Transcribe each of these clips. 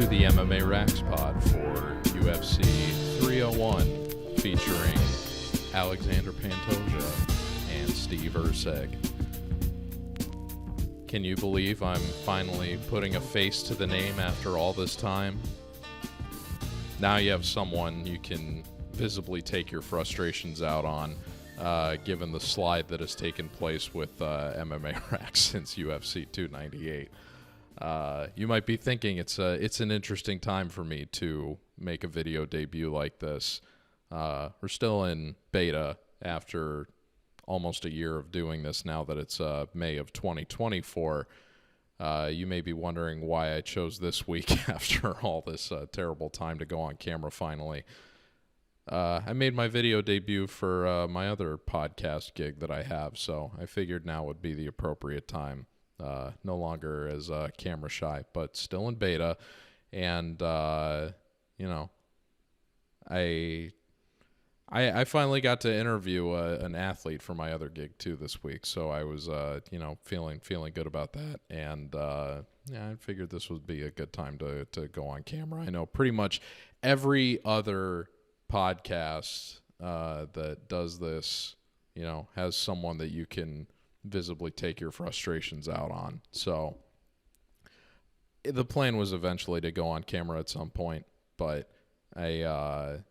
the MMA RAXPOD for UFC 301 featuring Alexandre Pantoja and Steve Erceg. Can you believe I'm finally putting a face to the name after all this time? Now you have someone you can visibly take your frustrations out on, given the slide that has taken place with MMA Rax since UFC 298. You might be thinking it's an interesting time for me to make a video debut like this. We're still in beta after almost a year of doing this now that it's May of 2024. You may be wondering why I chose this week after all this terrible time to go on camera finally. I made my video debut for my other podcast gig that I have, so I figured now would be the appropriate time. No longer as camera shy, but still in beta. And, I finally got to interview an athlete for my other gig too this week, so I was feeling good about that, and I figured this would be a good time to go on camera. I know pretty much every other podcast that does this, has someone that you can visibly take your frustrations out on. So the plan was eventually to go on camera at some point, but I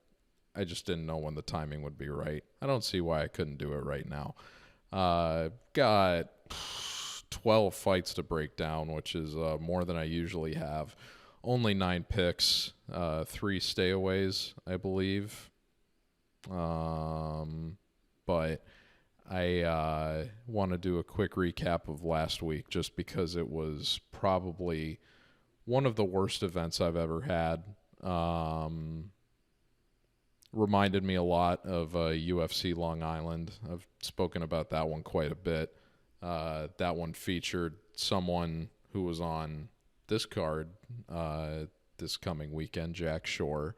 just didn't know when the timing would be right. I don't see why I couldn't do it right now. Got 12 fights to break down, which is more than I usually have. Only 9 picks, 3 stayaways, I believe. But I want to do a quick recap of last week just because it was probably one of the worst events I've ever had. Reminded me a lot of UFC Long Island. I've spoken about that one quite a bit. That one featured someone who was on this card this coming weekend, Jack Shore.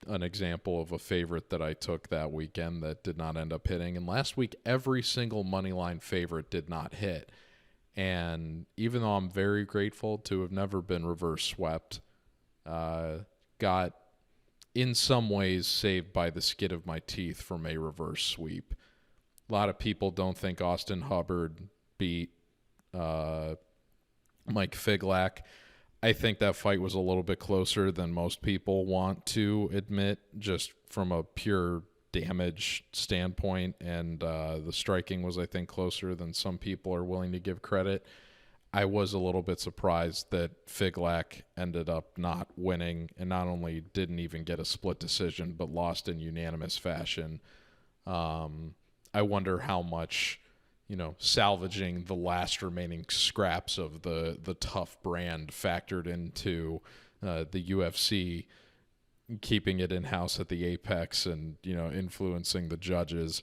An example of a favorite that I took that weekend that did not end up hitting. And last week, every single moneyline favorite did not hit. And even though I'm very grateful to have never been reverse swept, got in some ways saved by the skin of my teeth from a reverse sweep. A lot of people don't think Austin Hubbard beat Mike Figlak. I think that fight was a little bit closer than most people want to admit, just from a pure damage standpoint, and the striking was, I think, closer than some people are willing to give credit. I was a little bit surprised that Figlak ended up not winning, and not only didn't even get a split decision, but lost in unanimous fashion. I wonder how much, salvaging the last remaining scraps of the tough brand factored into the UFC, keeping it in-house at the Apex and, influencing the judges.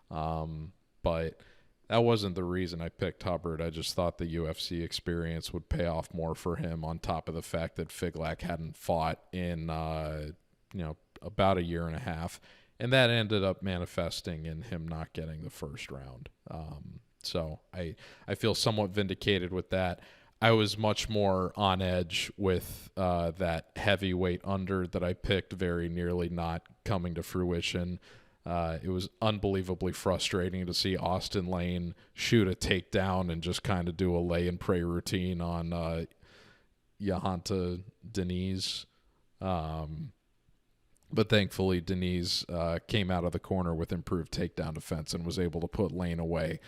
But that wasn't the reason I picked Hubbard. I just thought the UFC experience would pay off more for him, on top of the fact that Figlak hadn't fought in, about a year and a half. And that ended up manifesting in him not getting the first round. So I feel somewhat vindicated with that. I was much more on edge with that heavyweight under that I picked, very nearly not coming to fruition. It was unbelievably frustrating to see Austin Lane shoot a takedown and just kind of do a lay and pray routine on Jahanta Diniz. But thankfully, Diniz came out of the corner with improved takedown defense and was able to put Lane away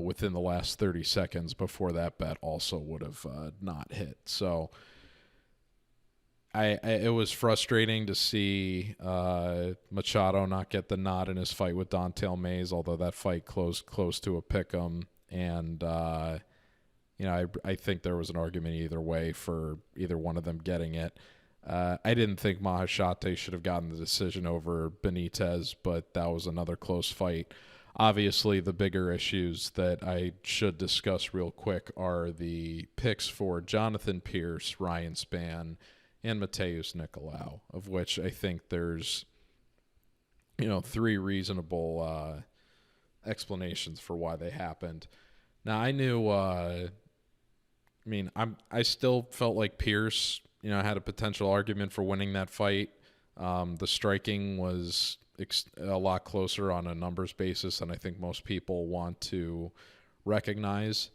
within the last 30 seconds before that bet also would have not hit. So it was frustrating to see Machado not get the nod in his fight with Don'Tale Mayes, although that fight closed close to a pick'em. And, I think there was an argument either way for either one of them getting it. I didn't think Mahashate should have gotten the decision over Benitez, but that was another close fight. Obviously, the bigger issues that I should discuss real quick are the picks for Jonathan Pierce, Ryan Spann, and Mateus Nicolau, of which I think there's, 3 reasonable explanations for why they happened. Now, I knew I mean, I still felt like Pierce, had a potential argument for winning that fight. The striking was a lot closer on a numbers basis than I think most people want to recognize,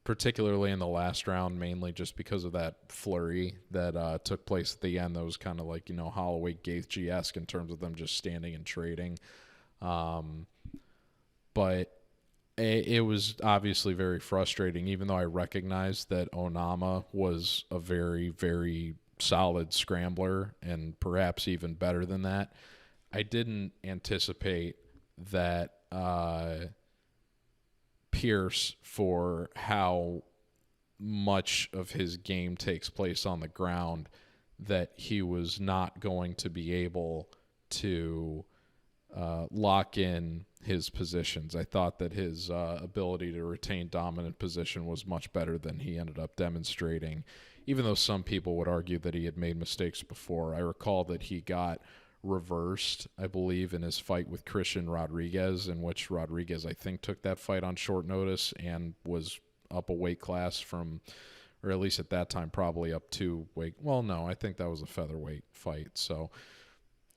particularly in the last round, mainly just because of that flurry that took place at the end. That was kind of like, Holloway Gaethje-esque in terms of them just standing and trading. But it was obviously very frustrating, even though I recognized that Onama was a very, very solid scrambler and perhaps even better than that. I didn't anticipate that Pierce, for how much of his game takes place on the ground, that he was not going to be able to lock in his positions. I thought that his ability to retain dominant position was much better than he ended up demonstrating, even though some people would argue that he had made mistakes before. I recall that he got reversed, I believe, in his fight with Christian Rodriguez, in which Rodriguez, I think, took that fight on short notice and was up a weight class from, or at least at that time, probably up to weight. Well, no, I think that was a featherweight fight. So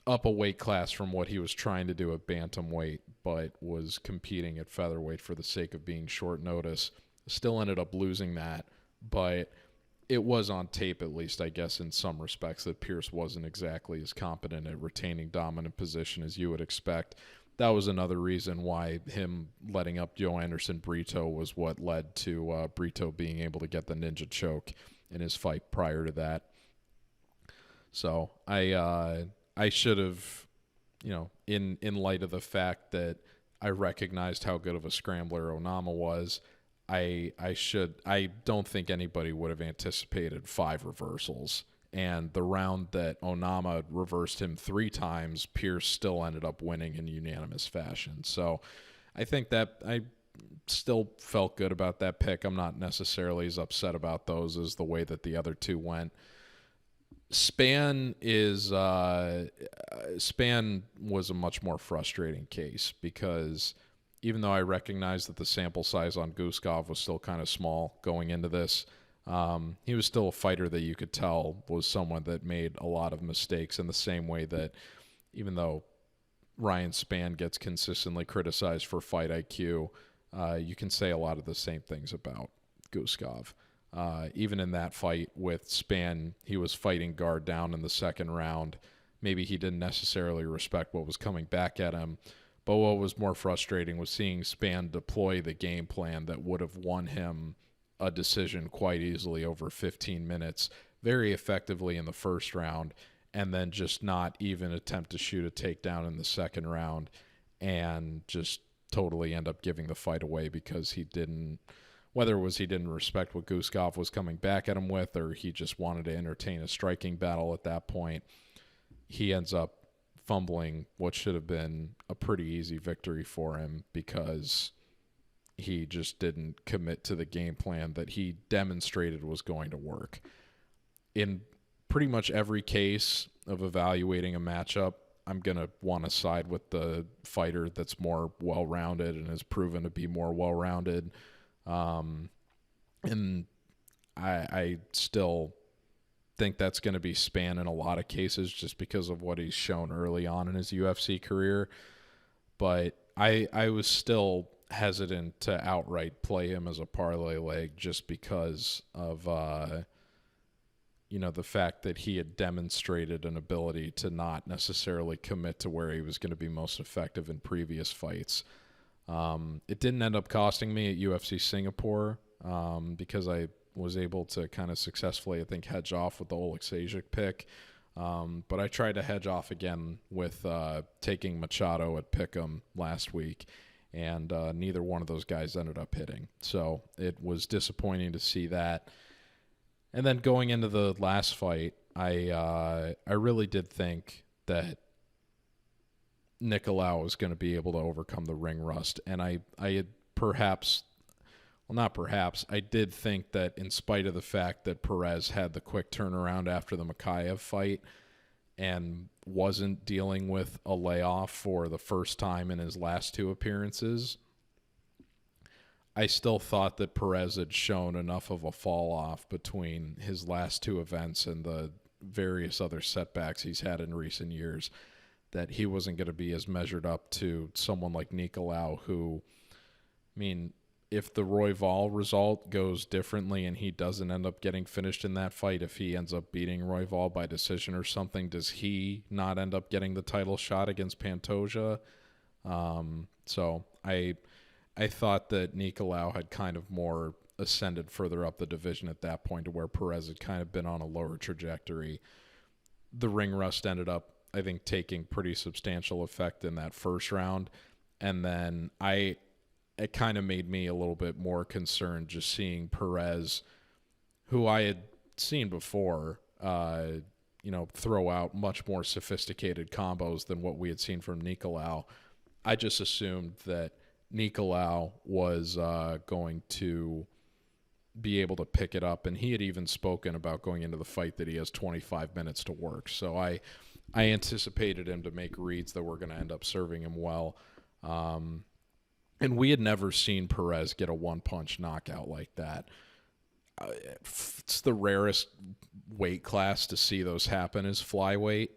up a weight class from what he was trying to do at bantamweight, but was competing at featherweight for the sake of being short notice. Still ended up losing that, but it was on tape, at least, I guess, in some respects, that Pierce wasn't exactly as competent at retaining dominant position as you would expect. That was another reason why him letting up Joanderson Brito was what led to Brito being able to get the ninja choke in his fight prior to that. So I should have, in light of the fact that I recognized how good of a scrambler Onama was, I don't think anybody would have anticipated 5 reversals. And the round that Onama reversed him 3 times, Pierce still ended up winning in unanimous fashion. So I think that I still felt good about that pick. I'm not necessarily as upset about those as the way that the other 2 went. Spann was a much more frustrating case because even though I recognized that the sample size on Guskov was still kind of small going into this, he was still a fighter that you could tell was someone that made a lot of mistakes, in the same way that even though Ryan Spann gets consistently criticized for fight IQ, you can say a lot of the same things about Guskov. Even in that fight with Spann, he was fighting guard down in the second round. Maybe he didn't necessarily respect what was coming back at him, but what was more frustrating was seeing Spann deploy the game plan that would have won him a decision quite easily over 15 minutes, very effectively in the first round, and then just not even attempt to shoot a takedown in the second round and just totally end up giving the fight away because he didn't, whether it was he didn't respect what Guskov was coming back at him with, or he just wanted to entertain a striking battle at that point, he ends up fumbling what should have been a pretty easy victory for him because he just didn't commit to the game plan that he demonstrated was going to work. In pretty much every case of evaluating a matchup, I'm going to want to side with the fighter that's more well-rounded and has proven to be more well-rounded. And I still think that's going to be Spann in a lot of cases just because of what he's shown early on in his UFC career. But I was still hesitant to outright play him as a parlay leg just because of the fact that he had demonstrated an ability to not necessarily commit to where he was going to be most effective in previous fights. It didn't end up costing me at UFC Singapore because I was able to kind of successfully, I think, hedge off with the Alexandre pick. But I tried to hedge off again with taking Machado at Pick'em last week, and neither one of those guys ended up hitting. So it was disappointing to see that. And then going into the last fight, I really did think that Nicolau was going to be able to overcome the ring rust. And I had I did think that in spite of the fact that Perez had the quick turnaround after the Makayev fight and wasn't dealing with a layoff for the first time in his last 2 appearances, I still thought that Perez had shown enough of a fall off between his last two events and the various other setbacks he's had in recent years that he wasn't going to be as measured up to someone like Nicolau, who, I mean, if the Royval result goes differently and he doesn't end up getting finished in that fight, if he ends up beating Royval by decision or something, does he not end up getting the title shot against Pantoja? So I thought that Nicolau had kind of more ascended further up the division at that point, to where Perez had kind of been on a lower trajectory. The ring rust ended up, I think, taking pretty substantial effect in that first round. And then it kind of made me a little bit more concerned just seeing Perez, who I had seen before, throw out much more sophisticated combos than what we had seen from Nicolau. I just assumed that Nicolau was going to be able to pick it up, and he had even spoken about going into the fight that he has 25 minutes to work. So I anticipated him to make reads that were going to end up serving him well. And we had never seen Perez get a one-punch knockout like that. It's the rarest weight class to see those happen is flyweight.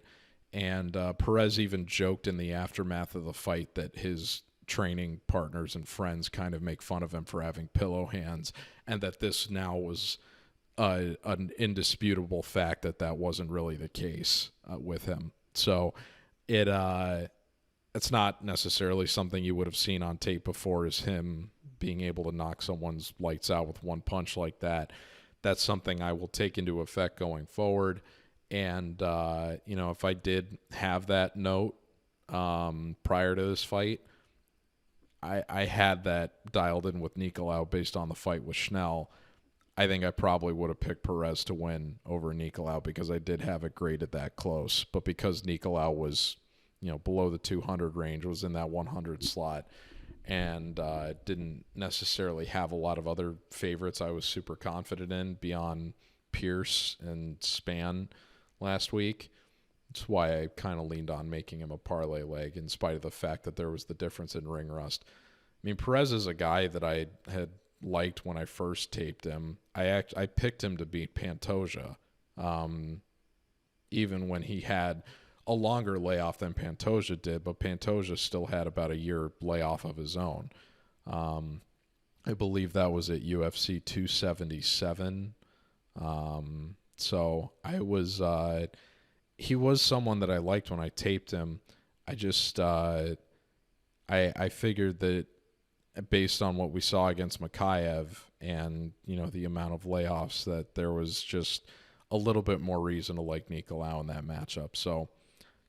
And Perez even joked in the aftermath of the fight that his training partners and friends kind of make fun of him for having pillow hands, and that this now was an indisputable fact that wasn't really the case with him. So it's not necessarily something you would have seen on tape before, is him being able to knock someone's lights out with one punch like that. That's something I will take into effect going forward. And, if I did have that note prior to this fight, I had that dialed in with Nicolau based on the fight with Schnell. I think I probably would have picked Perez to win over Nicolau, because I did have it graded that close. But because Nicolau was, below the 200 range, was in that 100 slot, and didn't necessarily have a lot of other favorites I was super confident in beyond Pierce and Spann last week. That's why I kind of leaned on making him a parlay leg, in spite of the fact that there was the difference in ring rust. I mean, Perez is a guy that I had liked when I first taped him. I picked him to beat Pantoja, even when he had a longer layoff than Pantoja did, but Pantoja still had about a year layoff of his own. I believe that was at UFC 277. So I was... he was someone that I liked when I taped him. I just I figured that based on what we saw against Makayev and the amount of layoffs, that there was just a little bit more reason to like Nicolau in that matchup. So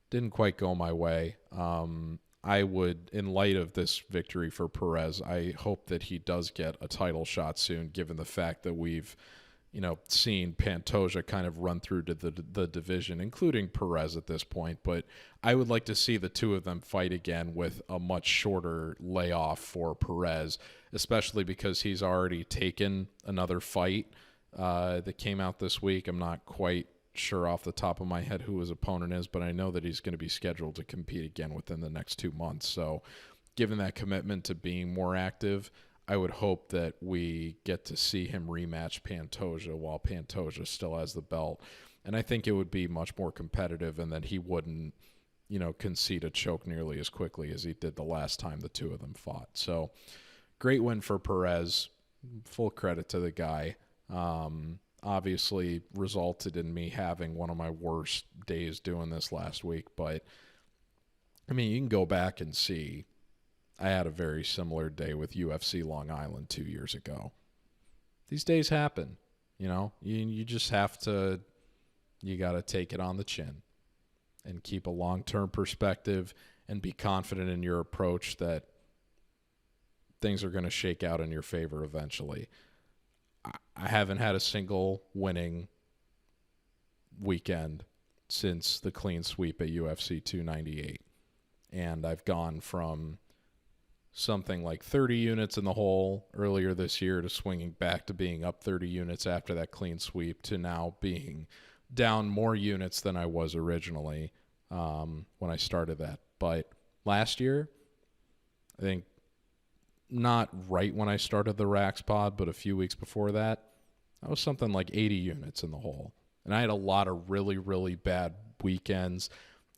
didn't quite go my way. I would, in light of this victory for Perez, I hope that he does get a title shot soon, given the fact that we've seen Pantoja kind of run through to the division, including Perez at this point. But I would like to see the two of them fight again with a much shorter layoff for Perez, especially because he's already taken another fight that came out this week. I'm not quite sure off the top of my head who his opponent is, but I know that he's going to be scheduled to compete again within the next 2 months. So given that commitment to being more active, I would hope that we get to see him rematch Pantoja while Pantoja still has the belt. And I think it would be much more competitive, and that he wouldn't, concede a choke nearly as quickly as he did the last time the two of them fought. So great win for Perez. Full credit to the guy. Obviously resulted in me having one of my worst days doing this last week. But, I mean, you can go back and see I had a very similar day with UFC Long Island 2 years ago. These days happen, You just have to, you got to take it on the chin and keep a long-term perspective and be confident in your approach that things are going to shake out in your favor eventually. I haven't had a single winning weekend since the clean sweep at UFC 298. And I've gone from something like 30 units in the hole earlier this year to swinging back to being up 30 units after that clean sweep to now being down more units than I was originally when I started that. But last year, I think not right when I started the RAXPOD, but a few weeks before that, I was something like 80 units in the hole. And I had a lot of really, really bad weekends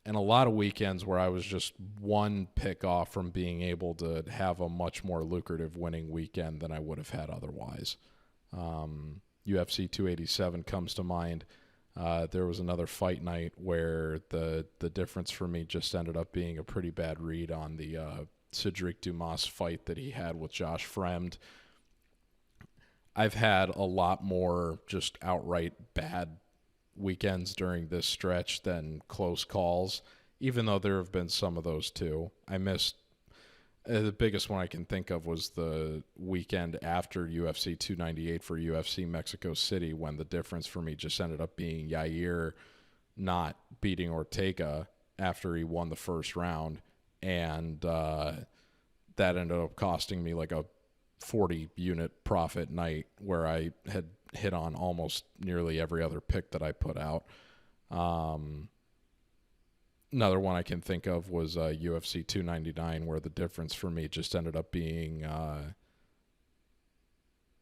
and a lot of weekends where I was just one pick off from being able to have a much more lucrative winning weekend than I would have had otherwise. UFC 287 comes to mind. There was another fight night where the difference for me just ended up being a pretty bad read on the Cedric Dumas fight that he had with Josh Fremd. I've had a lot more just outright bad weekends during this stretch than close calls, even though there have been some of those too. I missed the biggest one I can think of was the weekend after UFC 298 for UFC Mexico City, when the difference for me just ended up being Ihor not beating Ortega after he won the first round, and that ended up costing me like a 40 unit profit night where I had hit on almost nearly every other pick that I put out. Another one I can think of was UFC 299, where the difference for me just ended up being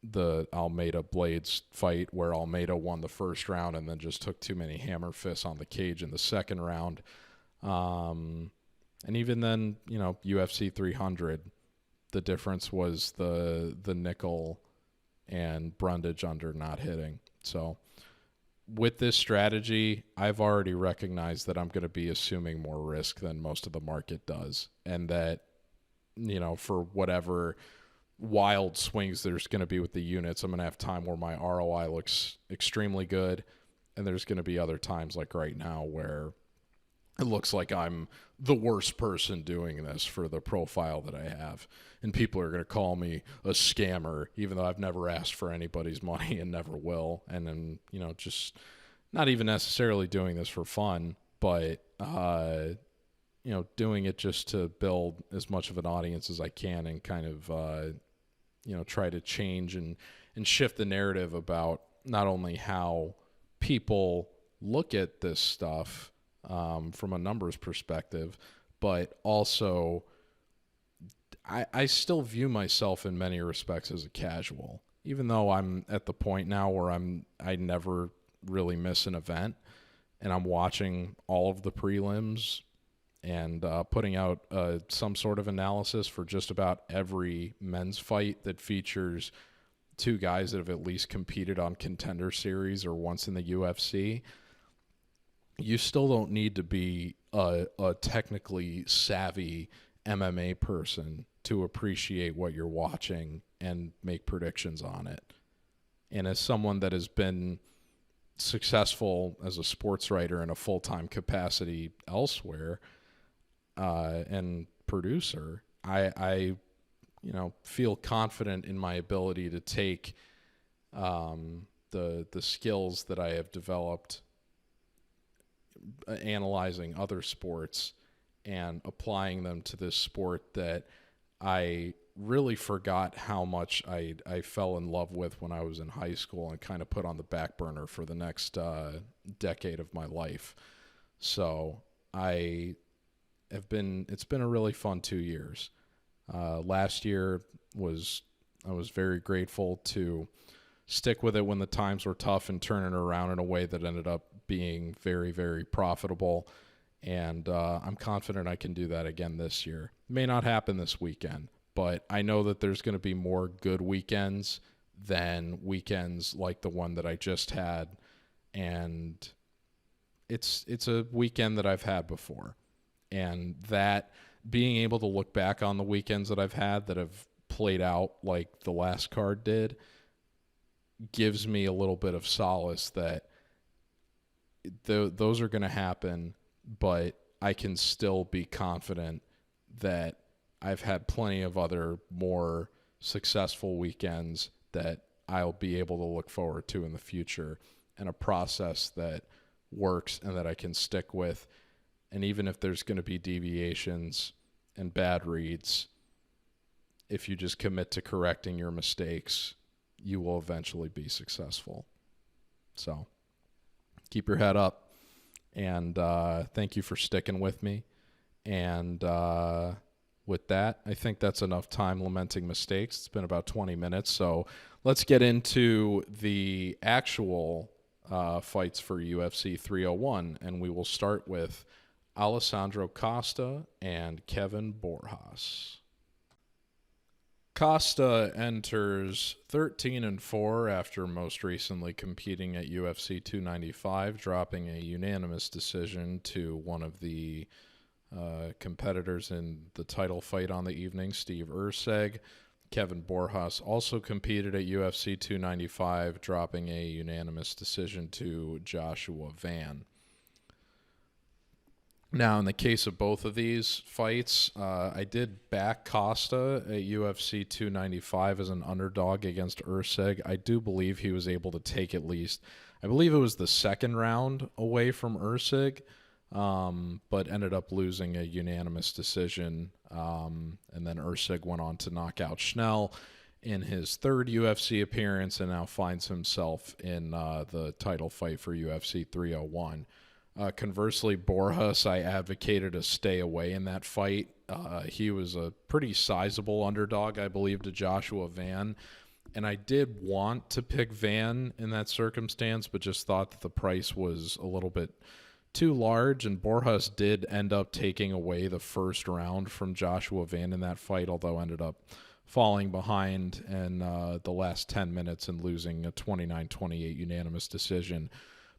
the Almeida Blades fight, where Almeida won the first round and then just took too many hammer fists on the cage in the second round. And even then, UFC 300, the difference was the nickel and Brundage under not hitting. So with this strategy, I've already recognized that I'm going to be assuming more risk than most of the market does. And that, for whatever wild swings there's going to be with the units, I'm going to have time where my ROI looks extremely good. And there's going to be other times like right now where it looks like I'm the worst person doing this for the profile that I have. And people are going to call me a scammer, even though I've never asked for anybody's money and never will. And then, just not even necessarily doing this for fun, but, doing it just to build as much of an audience as I can and kind of, try to change and shift the narrative about not only how people look at this stuff, from a numbers perspective, but also I still view myself in many respects as a casual, even though I'm at the point now where I never really miss an event, and I'm watching all of the prelims and putting out some sort of analysis for just about every men's fight that features two guys that have at least competed on Contender Series or once in the UFC. You still don't need to be a technically savvy MMA person to appreciate what you're watching and make predictions on it. And as someone that has been successful as a sports writer in a full-time capacity elsewhere, and producer, I feel confident in my ability to take the skills that I have developed analyzing other sports and applying them to this sport that I really forgot how much I fell in love with when I was in high school and kind of put on the back burner for the next decade of my life. So it's been a really fun 2 years. Last year I was very grateful to stick with it when the times were tough and turn it around in a way that ended up being very, very profitable. And I'm confident I can do that again this year. May not happen this weekend, but I know that there's going to be more good weekends than weekends like the one that I just had. And it's a weekend that I've had before. And that being able to look back on the weekends that I've had that have played out like the last card did gives me a little bit of solace that those are going to happen, but I can still be confident that I've had plenty of other more successful weekends that I'll be able to look forward to in the future, and a process that works and that I can stick with. And even if there's going to be deviations and bad reads, if you just commit to correcting your mistakes, you will eventually be successful. So keep your head up, and thank you for sticking with me. And with that, I think that's enough time lamenting mistakes. It's been about 20 minutes, so let's get into the actual fights for UFC 301, and we will start with Alessandro Costa and Kevin Borjas. Costa enters 13-4 after most recently competing at UFC 295, dropping a unanimous decision to one of the competitors in the title fight on the evening, Steve Erceg. Kevin Borjas also competed at UFC 295, dropping a unanimous decision to Joshua Van. Now, in the case of both of these fights, I did back Costa at UFC 295 as an underdog against Erceg. I do believe he was able to take at least, I believe it was the second round away from Erceg, but ended up losing a unanimous decision. And then Erceg went on to knock out Schnell in his third UFC appearance and now finds himself in the title fight for UFC 301. Conversely, Borjas, I advocated a stay away in that fight. He was a pretty sizable underdog, I believe, to Joshua Van. And I did want to pick Van in that circumstance, but just thought that the price was a little bit too large. And Borjas did end up taking away the first round from Joshua Van in that fight, although ended up falling behind in the last 10 minutes and losing a 29-28 unanimous decision.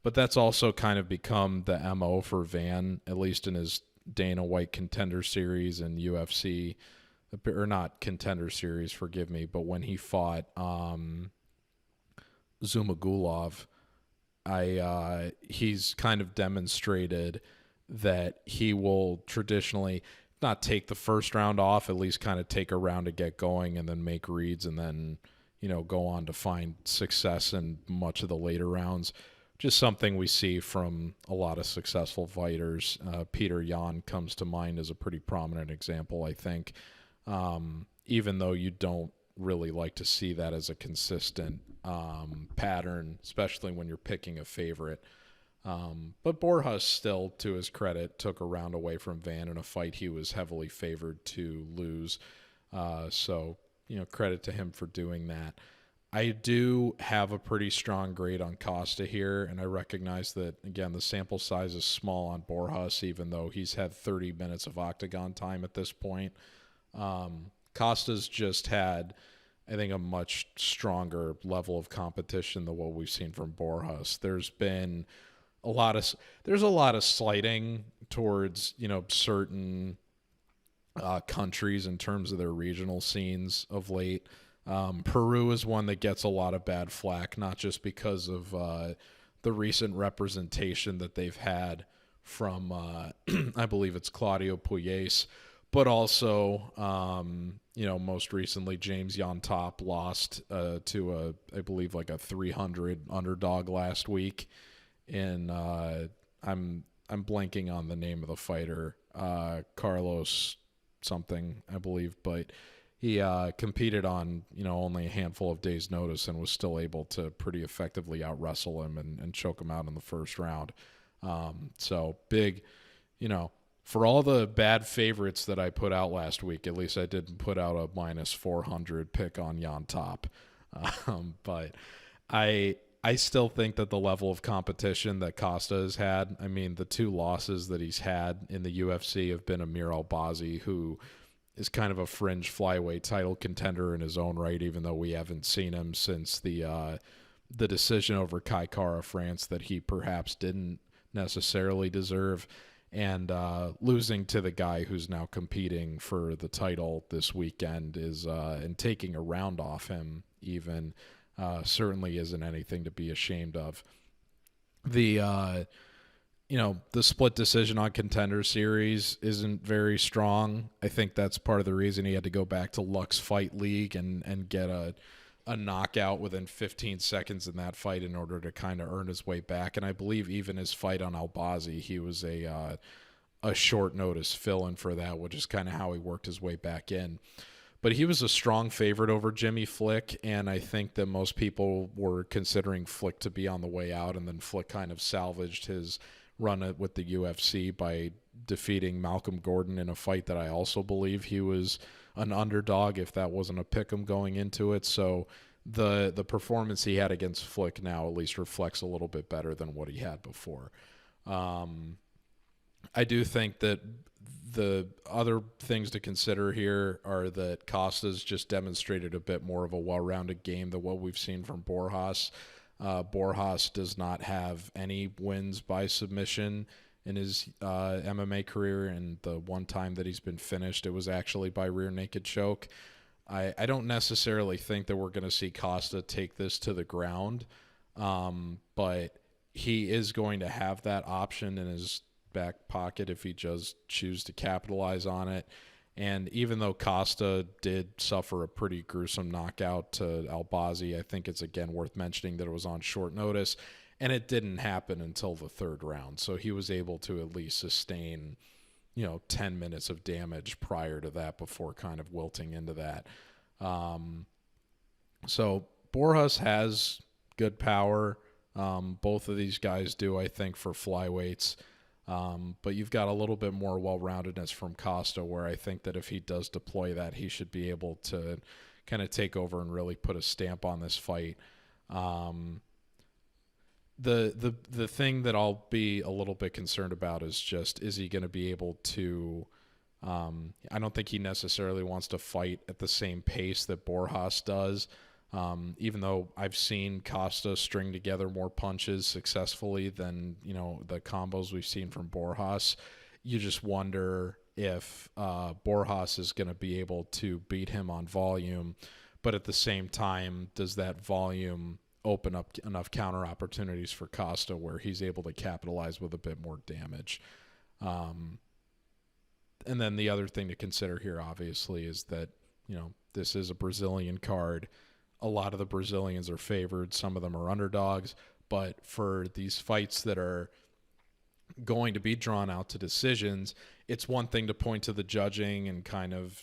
But that's also kind of become the MO for Van, at least in his Dana White Contender Series and UFC, or not Contender Series, forgive me, but when he fought Zumagulov, he's kind of demonstrated that he will traditionally not take the first round off, at least kind of take a round to get going and then make reads and then, go on to find success in much of the later rounds. Just something we see from a lot of successful fighters. Peter Yan comes to mind as a pretty prominent example, I think, even though you don't really like to see that as a consistent pattern, especially when you're picking a favorite. But Borjas still, to his credit, took a round away from Van in a fight he was heavily favored to lose. So, credit to him for doing that. I do have a pretty strong grade on Costa here, and I recognize that, again, the sample size is small on Borjas, even though he's had 30 minutes of octagon time at this point. Costa's just had, I think, a much stronger level of competition than what we've seen from Borjas. There's been a lot of slighting towards, certain countries in terms of their regional scenes of late. Peru is one that gets a lot of bad flack, not just because of the recent representation that they've had from, I believe it's Claudio Puelles, but also, most recently James Yontop lost to I believe like a 300 underdog last week. And I'm blanking on the name of the fighter, Carlos something, I believe, but he competed on, only a handful of days' notice and was still able to pretty effectively out-wrestle him and choke him out in the first round. So big, for all the bad favorites that I put out last week, at least I didn't put out a minus 400 pick on Jan Top. But I still think that the level of competition that Costa has had, I mean, the two losses that he's had in the UFC have been Amir Albazi, who is kind of a fringe flyweight title contender in his own right, even though we haven't seen him since the decision over Kai Kara France that he perhaps didn't necessarily deserve, and losing to the guy who's now competing for the title this weekend is and taking a round off him even certainly isn't anything to be ashamed of. The the split decision on Contender Series isn't very strong. I think that's part of the reason he had to go back to Lux Fight League and get a knockout within 15 seconds in that fight in order to kind of earn his way back. And I believe even his fight on Albazi, he was a short notice fill-in for that, which is kind of how he worked his way back in. But he was a strong favorite over Jimmy Flick, and I think that most people were considering Flick to be on the way out, and then Flick kind of salvaged his run with the UFC by defeating Malcolm Gordon in a fight that I also believe he was an underdog if that wasn't a pick'em going into it. So the performance he had against Flick now at least reflects a little bit better than what he had before. I do think that the other things to consider here are that Costa's just demonstrated a bit more of a well-rounded game than what we've seen from Borjas. Borjas does not have any wins by submission in his MMA career, and the one time that he's been finished, it was actually by rear naked choke. I don't necessarily think that we're going to see Costa take this to the ground, but he is going to have that option in his back pocket if he does choose to capitalize on it. And even though Costa did suffer a pretty gruesome knockout to Albazi, I think it's again worth mentioning that it was on short notice, and it didn't happen until the third round. So he was able to at least sustain, 10 minutes of damage prior to that before kind of wilting into that. So Borjas has good power. Both of these guys do, I think, for flyweights. But you've got a little bit more well-roundedness from Costa, where I think that if he does deploy that, he should be able to kind of take over and really put a stamp on this fight. The thing that I'll be a little bit concerned about is he going to be able to I don't think he necessarily wants to fight at the same pace that Borjas does. Even though I've seen Costa string together more punches successfully than, the combos we've seen from Borjas, you just wonder if Borjas is going to be able to beat him on volume. But at the same time, does that volume open up enough counter opportunities for Costa where he's able to capitalize with a bit more damage? And then the other thing to consider here, obviously, is that, this is a Brazilian card. A lot of the Brazilians are favored. Some of them are underdogs. But for these fights that are going to be drawn out to decisions, it's one thing to point to the judging and kind of,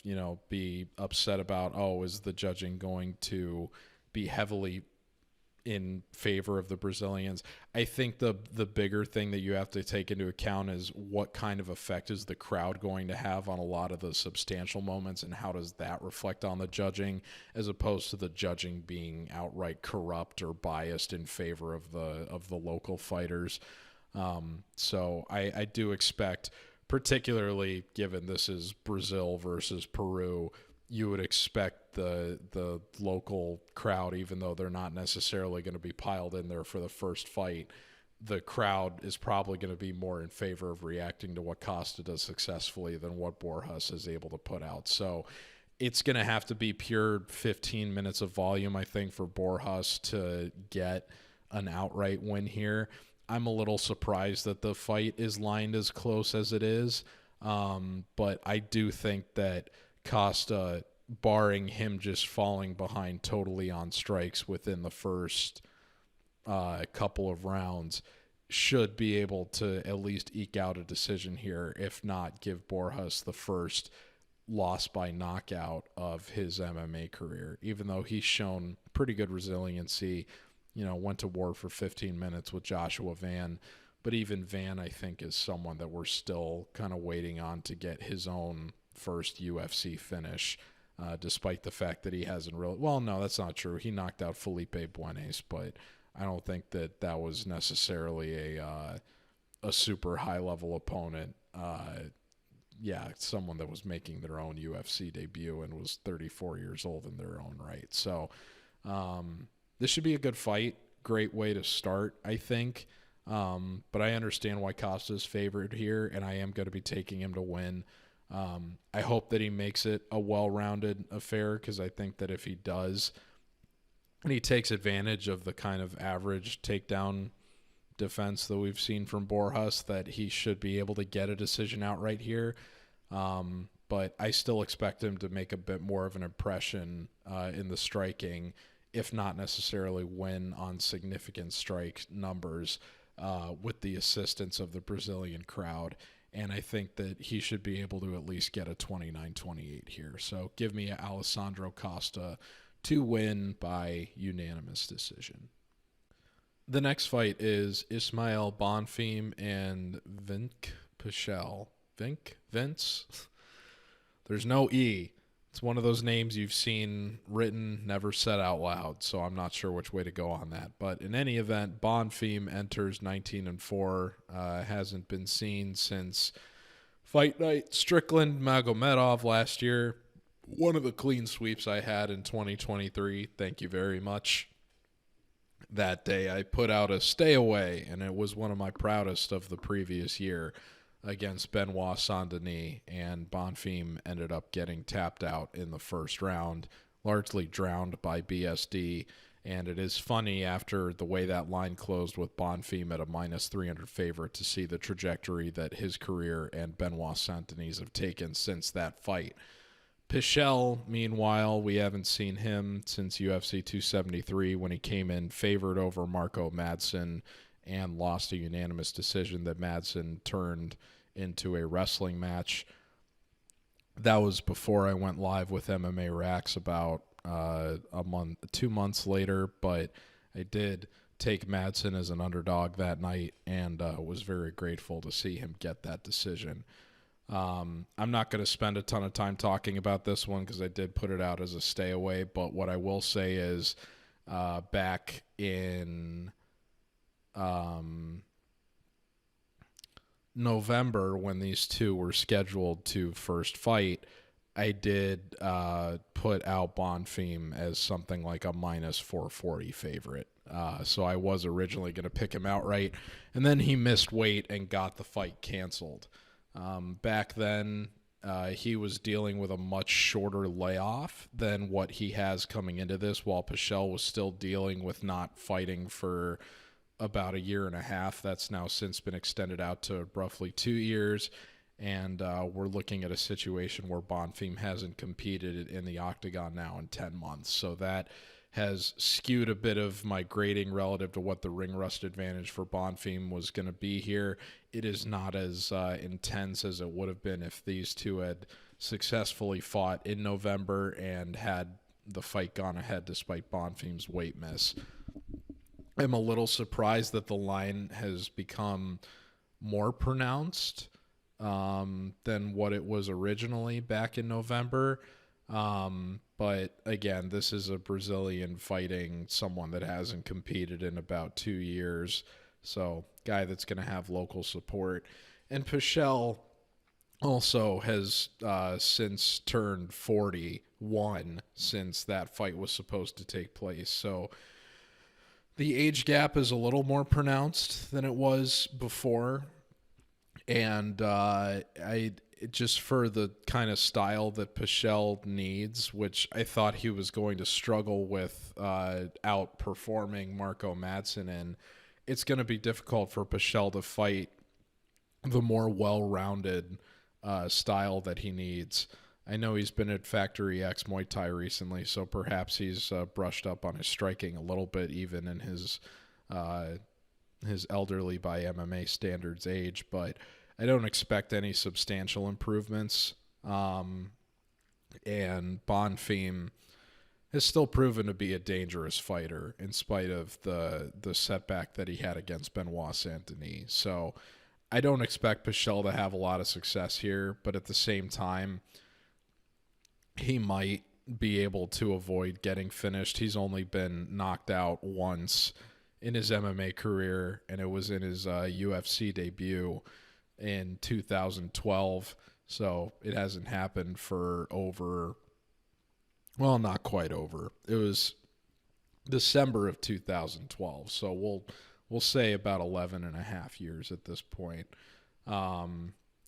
be upset about, is the judging going to be heavily in favor of the Brazilians? I think the bigger thing that you have to take into account is what kind of effect is the crowd going to have on a lot of the substantial moments, and how does that reflect on the judging, as opposed to the judging being outright corrupt or biased in favor of the local fighters. So I do expect, particularly given this is Brazil versus Peru, you would expect the local crowd, even though they're not necessarily going to be piled in there for the first fight, the crowd is probably going to be more in favor of reacting to what Costa does successfully than what Borjas is able to put out. So it's going to have to be pure 15 minutes of volume, I think, for Borjas to get an outright win here. I'm a little surprised that the fight is lined as close as it is, but I do think that Costa, barring him just falling behind totally on strikes within the first couple of rounds, should be able to at least eke out a decision here, if not give Borjas the first loss by knockout of his MMA career. Even though he's shown pretty good resiliency, went to war for 15 minutes with Joshua Van, but even Van, I think, is someone that we're still kind of waiting on to get his own first UFC finish, despite the fact that he hasn't really... Well, no, that's not true. He knocked out Felipe Buenes, but I don't think that was necessarily a super high-level opponent. Someone that was making their own UFC debut and was 34 years old in their own right. So this should be a good fight. Great way to start, I think. But I understand why Costa's favored here, and I am going to be taking him to win. I hope that he makes it a well-rounded affair, because I think that if he does, and he takes advantage of the kind of average takedown defense that we've seen from Borjas, that he should be able to get a decision outright here. But I still expect him to make a bit more of an impression in the striking, if not necessarily win on significant strike numbers with the assistance of the Brazilian crowd. And I think that he should be able to at least get a 29-28 here. So give me Alessandro Costa to win by unanimous decision. The next fight is Ismael Bonfim and Vinc Pichel. Vince. There's no E. It's one of those names you've seen written, never said out loud, so I'm not sure which way to go on that. But in any event, Bonfim enters 19-4. Hasn't been seen since Fight Night Strickland Magomedov last year. One of the clean sweeps I had in 2023. Thank you very much. That day I put out a stay away, and it was one of my proudest of the previous year against Benoit Saint-Denis, and Bonfim ended up getting tapped out in the first round, largely drowned by BSD. And it is funny, after the way that line closed with Bonfim at a -300 favorite, to see the trajectory that his career and Benoit Saint-Denis have taken since that fight. Pichel, meanwhile, we haven't seen him since UFC 273 when he came in favored over Marco Madsen and lost a unanimous decision that Madsen turned into a wrestling match. That was before I went live with MMA Rax about 2 months later, but I did take Madsen as an underdog that night and was very grateful to see him get that decision. I'm not going to spend a ton of time talking about this one because I did put it out as a stay away, but what I will say is back in November, when these two were scheduled to first fight, I did put out Bonfim as something like a -440 favorite. So I was originally going to pick him outright, and then he missed weight and got the fight canceled. Back then, he was dealing with a much shorter layoff than what he has coming into this, while Pichel was still dealing with not fighting for about a year and a half. That's now since been extended out to roughly 2 years, and we're looking at a situation where Bonfim hasn't competed in the octagon now in 10 months. So that has skewed a bit of my grading relative to what the ring rust advantage for Bonfim was going to be here. It is not as intense as it would have been if these two had successfully fought in November and had the fight gone ahead despite Bonfim's weight miss. I'm a little surprised that the line has become more pronounced than what it was originally back in November. But again, this is a Brazilian fighting someone that hasn't competed in about 2 years. So guy that's going to have local support. And Pichel also has since turned 41 since that fight was supposed to take place. So the age gap is a little more pronounced than it was before. And just for the kind of style that Pichel needs, which I thought he was going to struggle with outperforming Marco Madsen in, it's going to be difficult for Pichel to fight the more well-rounded style that he needs. I know he's been at Factory X Muay Thai recently, so perhaps he's brushed up on his striking a little bit, even in his elderly by MMA standards age, but I don't expect any substantial improvements. And Bonfim has still proven to be a dangerous fighter in spite of the setback that he had against Benoit Saint-Denis. So I don't expect Pichel to have a lot of success here, but at the same time, he might be able to avoid getting finished. He's only been knocked out once in his MMA career, and it was in his UFC debut in 2012. So it hasn't happened for over, well, not quite over. It was December of 2012. So we'll say about 11 and a half years at this point.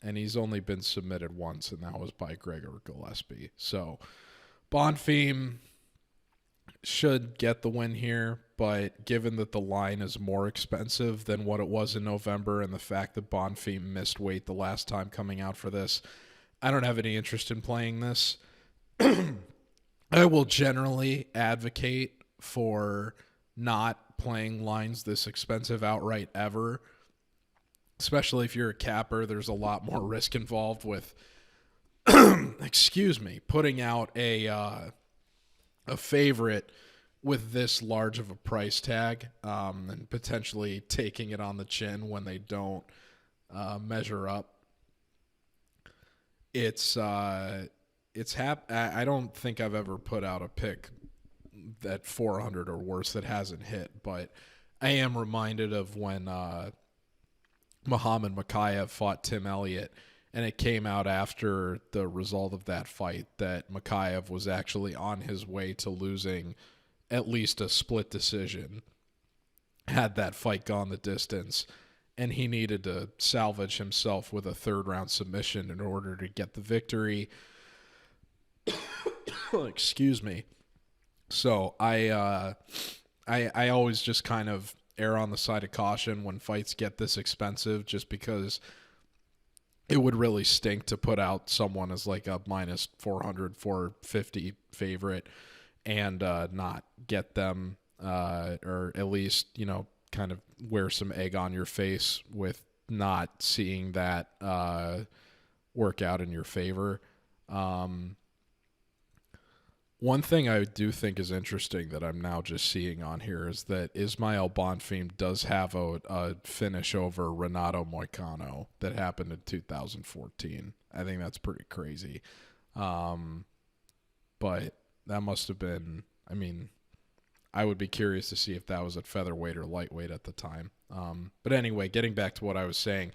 And he's only been submitted once, and that was by Gregor Gillespie. So Bonfim should get the win here, but given that the line is more expensive than what it was in November and the fact that Bonfim missed weight the last time coming out for this, I don't have any interest in playing this. I will generally advocate for not playing lines this expensive outright ever, especially if you're a capper. There's a lot more risk involved with putting out a favorite with this large of a price tag, and potentially taking it on the chin when they don't measure up. I don't think I've ever put out a pick at 400 or worse that hasn't hit, but I am reminded of when Muhammad Mokaev fought Tim Elliott, and it came out after the result of that fight that Mokaev was actually on his way to losing at least a split decision had that fight gone the distance, and he needed to salvage himself with a third-round submission in order to get the victory. Excuse me. So I always just kind of err on the side of caution when fights get this expensive, just because it would really stink to put out someone as like a minus 400, 450 favorite and not get them, or at least, kind of wear some egg on your face with not seeing that work out in your favor. One thing I do think is interesting that I'm now just seeing on here is that Ismael Bonfim does have a finish over Renato Moicano that happened in 2014. I think that's pretty crazy. But that must have been, I would be curious to see if that was at featherweight or lightweight at the time. But anyway, getting back to what I was saying,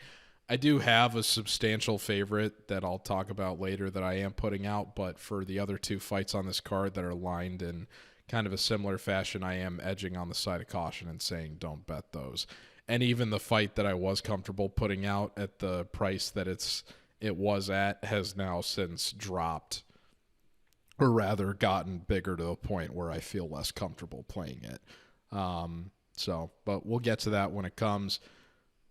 I do have a substantial favorite that I'll talk about later that I am putting out, but for the other two fights on this card that are lined in kind of a similar fashion, I am edging on the side of caution and saying don't bet those. And even the fight that I was comfortable putting out at the price that it was at has now since dropped, or rather gotten bigger to the point where I feel less comfortable playing it. But we'll get to that when it comes.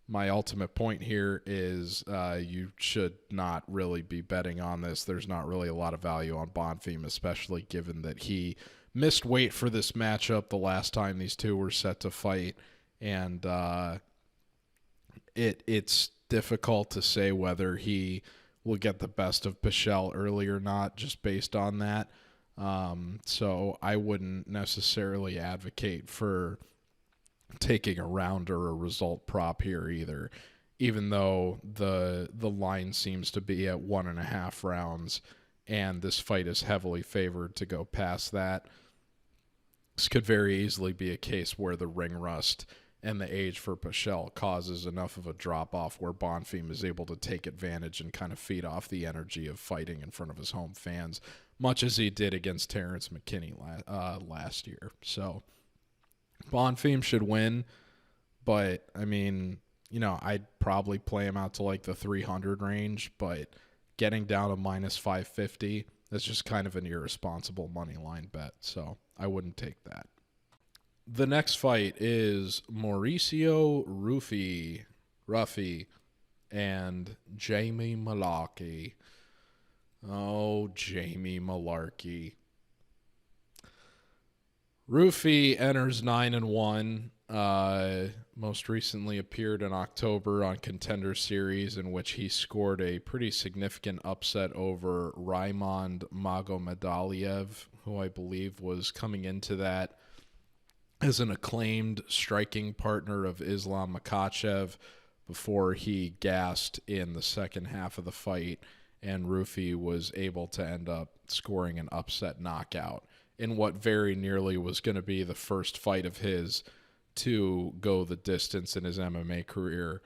My ultimate point here is you should not really be betting on this. There's not really a lot of value on Bonfim, especially given that he missed weight for this matchup the last time these two were set to fight. And it's difficult to say whether he will get the best of Pichel early or not, just based on that. So I wouldn't necessarily advocate for taking a round or a result prop here either, even though the line seems to be at 1.5 rounds and this fight is heavily favored to go past that. This could very easily be a case where the ring rust and the age for Pichel causes enough of a drop-off where Bonfim is able to take advantage and kind of feed off the energy of fighting in front of his home fans, much as he did against Terrence McKinney last year. So Bonfim should win, but, I'd probably play him out to like the 300 range, but getting down to minus 550, that's just kind of an irresponsible money line bet, so I wouldn't take that. The next fight is Mauricio Ruffy and Jamie Mullarkey. Oh, Jamie Mullarkey. Ruffy enters 9-1. Most recently appeared in October on Contender Series, in which he scored a pretty significant upset over Raimond Magomedaliev, who I believe was coming into that as an acclaimed striking partner of Islam Makhachev before he gassed in the second half of the fight, and Ruffy was able to end up scoring an upset knockout in what very nearly was going to be the first fight of his to go the distance in his MMA career.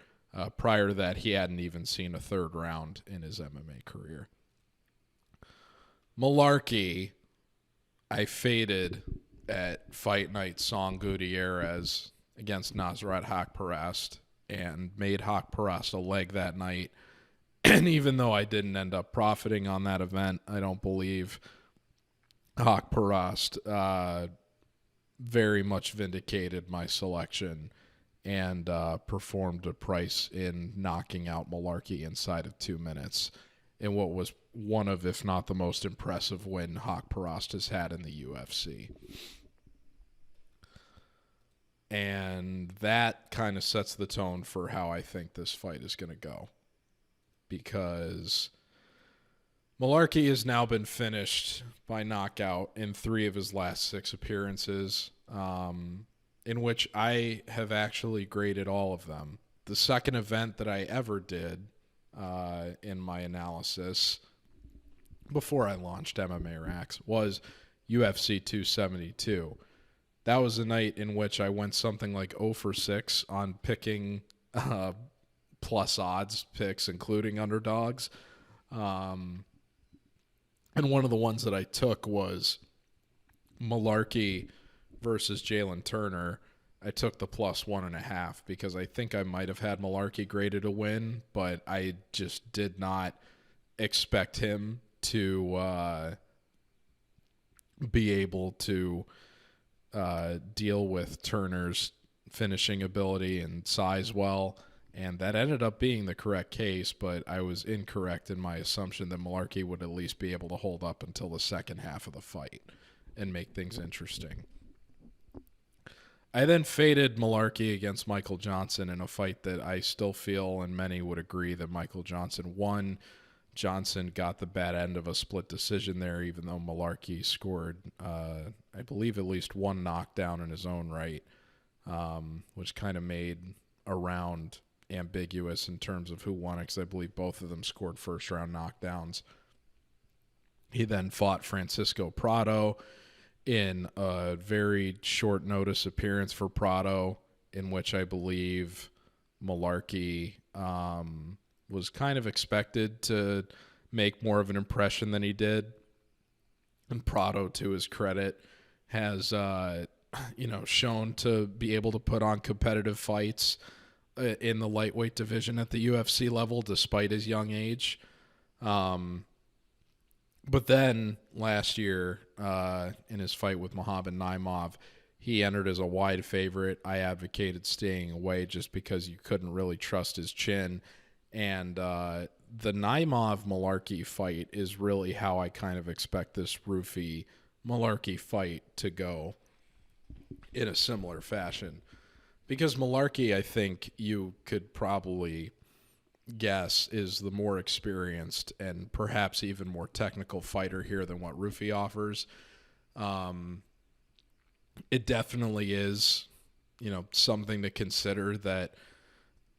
Prior to that, he hadn't even seen a third round in his MMA career. Mullarkey, I faded at Fight Night Song Gutierrez against Nasrat Haqparast and made Haqparast a leg that night. And even though I didn't end up profiting on that event, I don't believe Haqparast very much vindicated my selection and performed a price in knocking out Mullarkey inside of 2 minutes in what was one of, if not the most impressive win Haqparast has had in the UFC. And that kind of sets the tone for how I think this fight is going to go. Because Mullarkey has now been finished by knockout in 3 of his last 6 appearances, in which I have actually graded all of them. The second event that I ever did in my analysis before I launched MMA Rax, was UFC 272. That was a night in which I went something like 0 for 6 on picking plus odds picks, including underdogs. And one of the ones that I took was Mullarkey versus Jalen Turner. I took the plus 1.5 because I think I might have had Mullarkey graded a win, but I just did not expect him to be able to deal with Turner's finishing ability and size well, and that ended up being the correct case, but I was incorrect in my assumption that Mullarkey would at least be able to hold up until the second half of the fight and make things interesting. I then faded Mullarkey against Michael Johnson in a fight that I still feel, and many would agree, that Michael Johnson won. Johnson got the bad end of a split decision there, even though Mullarkey scored, I believe, at least one knockdown in his own right, which kind of made a round ambiguous in terms of who won it, because I believe both of them scored first-round knockdowns. He then fought Francisco Prado in a very short notice appearance for Prado, in which I believe Mullarkey was kind of expected to make more of an impression than he did. And Prado, to his credit, has shown to be able to put on competitive fights in the lightweight division at the UFC level despite his young age. But then last year, in his fight with Mohamed Naimov, he entered as a wide favorite. I advocated staying away just because you couldn't really trust his chin. And the Naimov-Mullarkey fight is really how I kind of expect this Ruffy-Mullarkey fight to go in a similar fashion. Because Mullarkey, I think you could probably guess, is the more experienced and perhaps even more technical fighter here than what Ruffy offers. It definitely is, something to consider that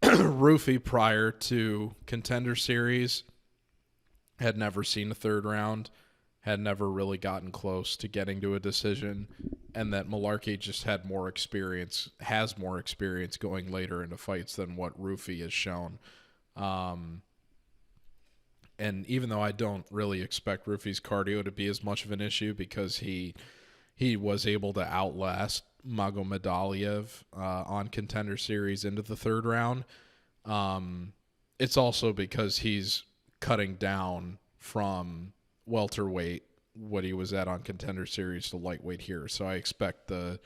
Ruffy, prior to Contender Series, had never seen a third round, had never really gotten close to getting to a decision, and that Mullarkey just has more experience going later into fights than what Ruffy has shown. And even though I don't really expect Ruffy's cardio to be as much of an issue because he was able to outlast Magomedaliev on Contender Series into the third round, it's also because he's cutting down from welterweight, what he was at on Contender Series, to lightweight here. So I expect the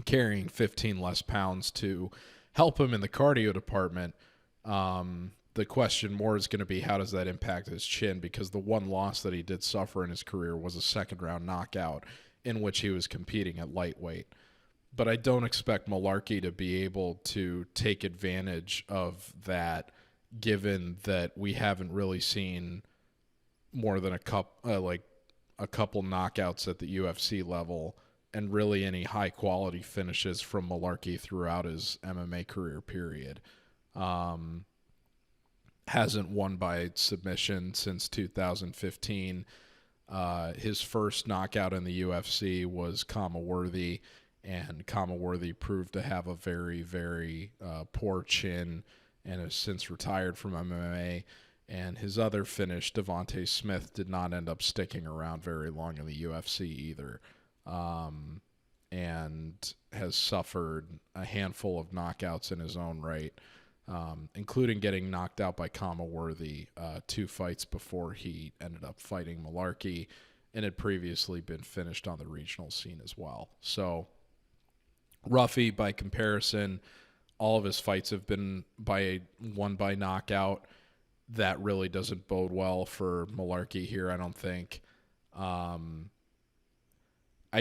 carrying 15 less pounds to help him in the cardio department. The question more is going to be, how does that impact his chin? Because the one loss that he did suffer in his career was a second-round knockout in which he was competing at lightweight. But I don't expect Mullarkey to be able to take advantage of that, given that we haven't really seen more than a couple knockouts at the UFC level, and really any high-quality finishes from Mullarkey throughout his MMA career period. Hasn't won by submission since 2015. His first knockout in the UFC was Kamaworthy, and Kamaworthy proved to have a very, very poor chin and has since retired from MMA. And his other finish, Devontae Smith, did not end up sticking around very long in the UFC either, and has suffered a handful of knockouts in his own right, including getting knocked out by Kamaworthy 2 fights before he ended up fighting Mullarkey, and had previously been finished on the regional scene as well. So Ruffy, by comparison, all of his fights have been won by knockout. That really doesn't bode well for Mullarkey here, I don't think. I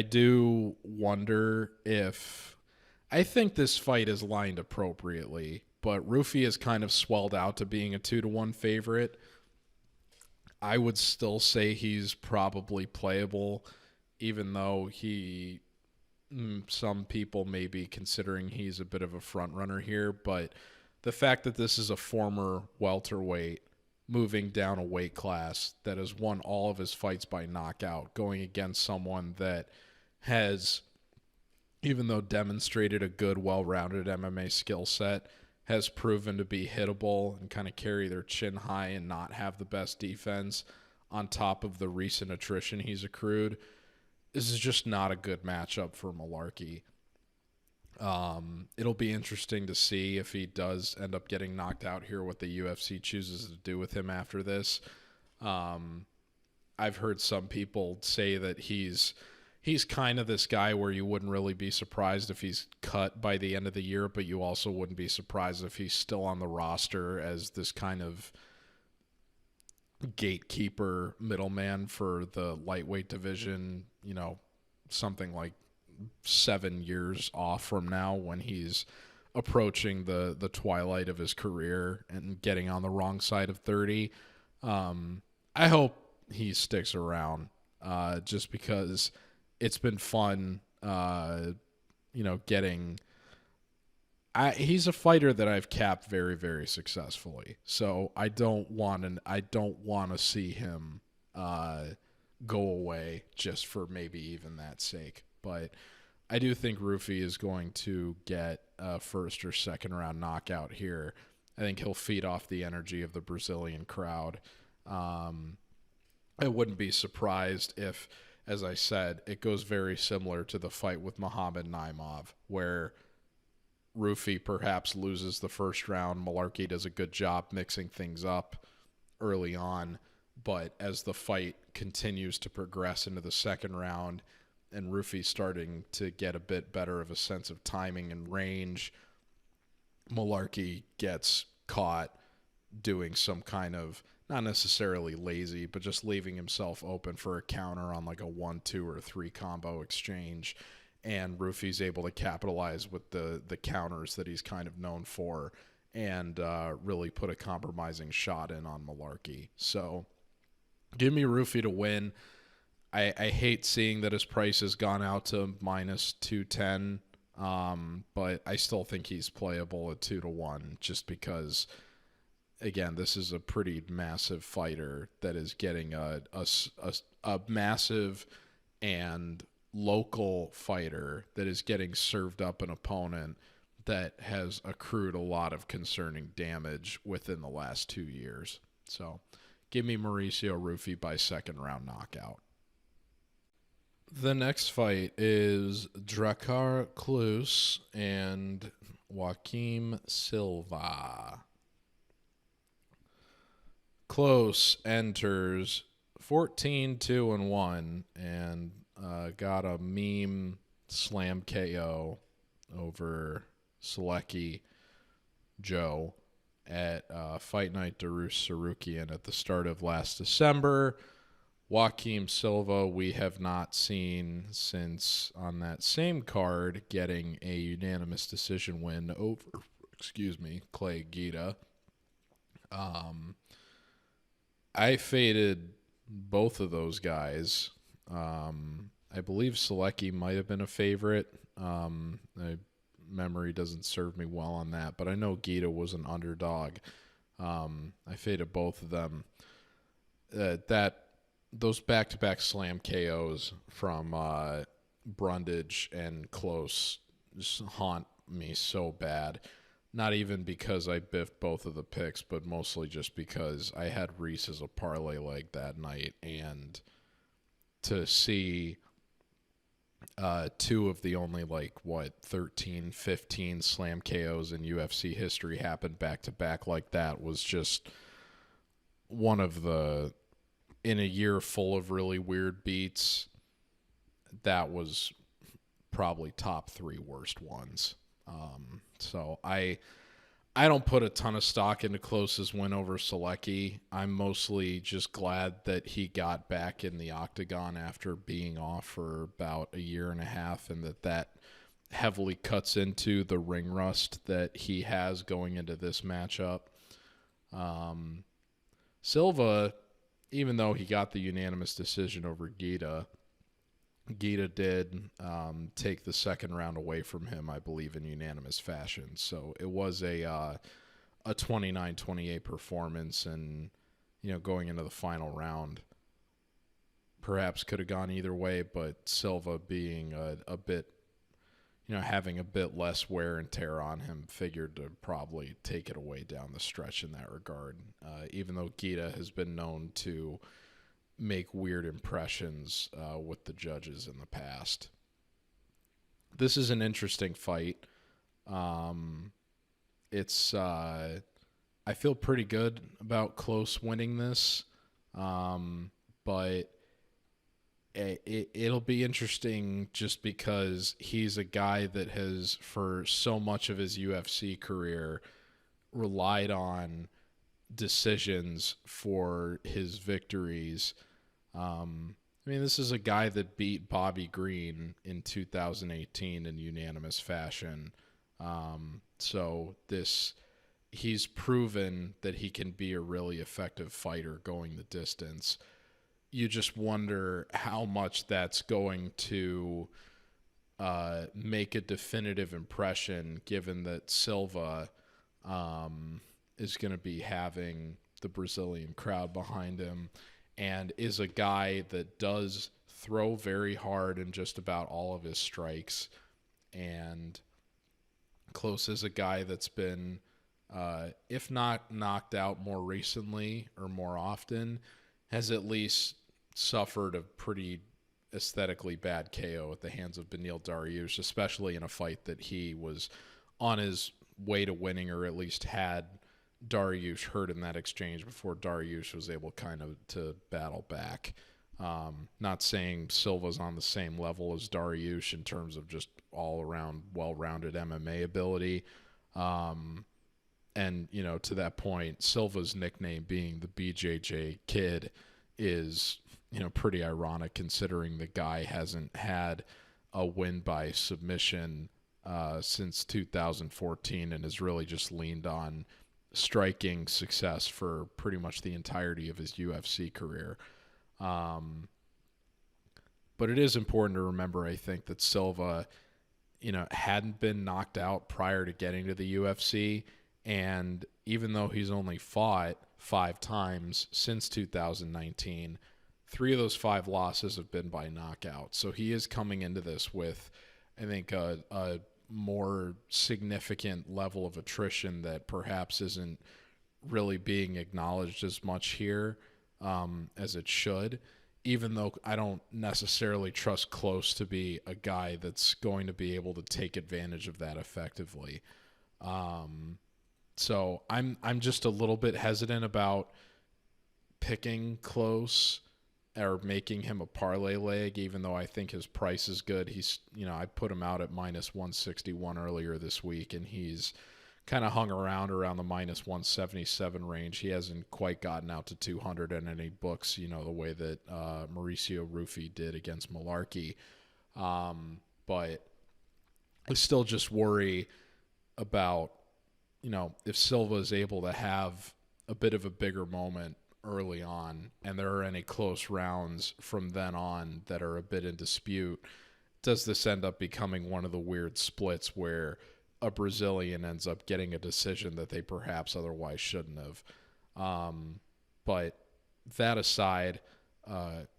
do wonder if... I think this fight is lined appropriately, but Ruffy has kind of swelled out to being a 2-1 favorite. I would still say he's probably playable, even though some people may be considering he's a bit of a front runner here. But the fact that this is a former welterweight moving down a weight class, that has won all of his fights by knockout, going against someone that has, even though demonstrated a good, well-rounded MMA skill set, has proven to be hittable and kind of carry their chin high and not have the best defense on top of the recent attrition he's accrued. This is just not a good matchup for Mullarkey. It'll be interesting to see if he does end up getting knocked out here, what the UFC chooses to do with him after this. I've heard some people say that he's kind of this guy where you wouldn't really be surprised if he's cut by the end of the year, but you also wouldn't be surprised if he's still on the roster as this kind of gatekeeper middleman for the lightweight division, something like 7 years off from now, when he's approaching the twilight of his career and getting on the wrong side of 30. I hope he sticks around, just because it's been fun, getting... he's a fighter that I've capped very, very successfully. So I don't want to see him go away just for maybe even that sake. But I do think Ruffy is going to get a first or second round knockout here. I think he'll feed off the energy of the Brazilian crowd. I wouldn't be surprised if, as I said, it goes very similar to the fight with Muhammad Naimov, where Ruffy perhaps loses the first round. Mullarkey does a good job mixing things up early on, but as the fight continues to progress into the second round and Ruffy's starting to get a bit better of a sense of timing and range, Mullarkey gets caught doing some kind of, not necessarily lazy, but just leaving himself open for a counter on like a 1, 2, or 3 combo exchange. And Ruffy's able to capitalize with the counters that he's kind of known for and really put a compromising shot in on Mullarkey. So give me Ruffy to win. I hate seeing that his price has gone out to minus 210, but I still think he's playable at 2-1 just because, again, this is a pretty massive fighter that is getting a massive and local fighter that is getting served up an opponent that has accrued a lot of concerning damage within the last 2 years. So give me Mauricio Ruffy by second round knockout. The next fight is Drakkar Klose and Joaquim Silva. Klose enters 14-2-1 and got a meme slam KO over Selecki Joe at Fight Night Darus Sarukian at the start of last December. Joaquim Silva we have not seen since on that same card getting a unanimous decision win over, Clay Guida. I faded both of those guys. I believe Selecki might have been a favorite. My memory doesn't serve me well on that, but I know Guida was an underdog. I faded both of them. Those back-to-back slam KOs from Brundage and Klose just haunt me so bad. Not even because I biffed both of the picks, but mostly just because I had Reese as a parlay leg that night, and to see two of the only 13, 15 slam KOs in UFC history happen back-to-back like that was just one of the, in a year full of really weird beats, that was probably top 3 worst ones. So I don't put a ton of stock into Klose's win over Selecki. I'm mostly just glad that he got back in the octagon after being off for about a year and a half, and that heavily cuts into the ring rust that he has going into this matchup. Silva, even though he got the unanimous decision over Guida did take the second round away from him, I believe, in unanimous fashion. So it was a 29-28 performance, and going into the final round. Perhaps could have gone either way, but Silva being a bit, having a bit less wear and tear on him, figured to probably take it away down the stretch in that regard. Even though Gita has been known to make weird impressions with the judges in the past. This is an interesting fight. It's I feel pretty good about Klose winning this, but it'll be interesting just because he's a guy that has, for so much of his UFC career, relied on decisions for his victories. This is a guy that beat Bobby Green in 2018 in unanimous fashion. So he's proven that he can be a really effective fighter going the distance. You just wonder how much that's going to make a definitive impression, given that Silva is going to be having the Brazilian crowd behind him and is a guy that does throw very hard in just about all of his strikes. And Klose is a guy that's been, if not knocked out more recently or more often, has at least suffered a pretty aesthetically bad KO at the hands of Beneil Dariush, especially in a fight that he was on his way to winning, or at least had Dariush hurt in that exchange before Dariush was able kind of to battle back. Not saying Silva's on the same level as Dariush in terms of just all-around well-rounded MMA ability. And, to that point, Silva's nickname being the BJJ Kid is, pretty ironic considering the guy hasn't had a win by submission since 2014 and has really just leaned on striking success for pretty much the entirety of his UFC career. But it is important to remember, I think, that Silva, hadn't been knocked out prior to getting to the UFC. And even though he's only fought 5 times since 2019, 3 of those 5 losses have been by knockout. So he is coming into this with, I think, a more significant level of attrition that perhaps isn't really being acknowledged as much here as it should, even though I don't necessarily trust Klose to be a guy that's going to be able to take advantage of that effectively. So I'm just a little bit hesitant about picking Klose or making him a parlay leg, even though I think his price is good. He's, I put him out at minus 161 earlier this week, and he's kind of hung around the minus 177 range. He hasn't quite gotten out to 200 in any books, the way that Mauricio Ruffy did against Mullarkey. But I still just worry about, if Silva is able to have a bit of a bigger moment early on, and there are any close rounds from then on that are a bit in dispute, does this end up becoming one of the weird splits where a Brazilian ends up getting a decision that they perhaps otherwise shouldn't have? But that aside,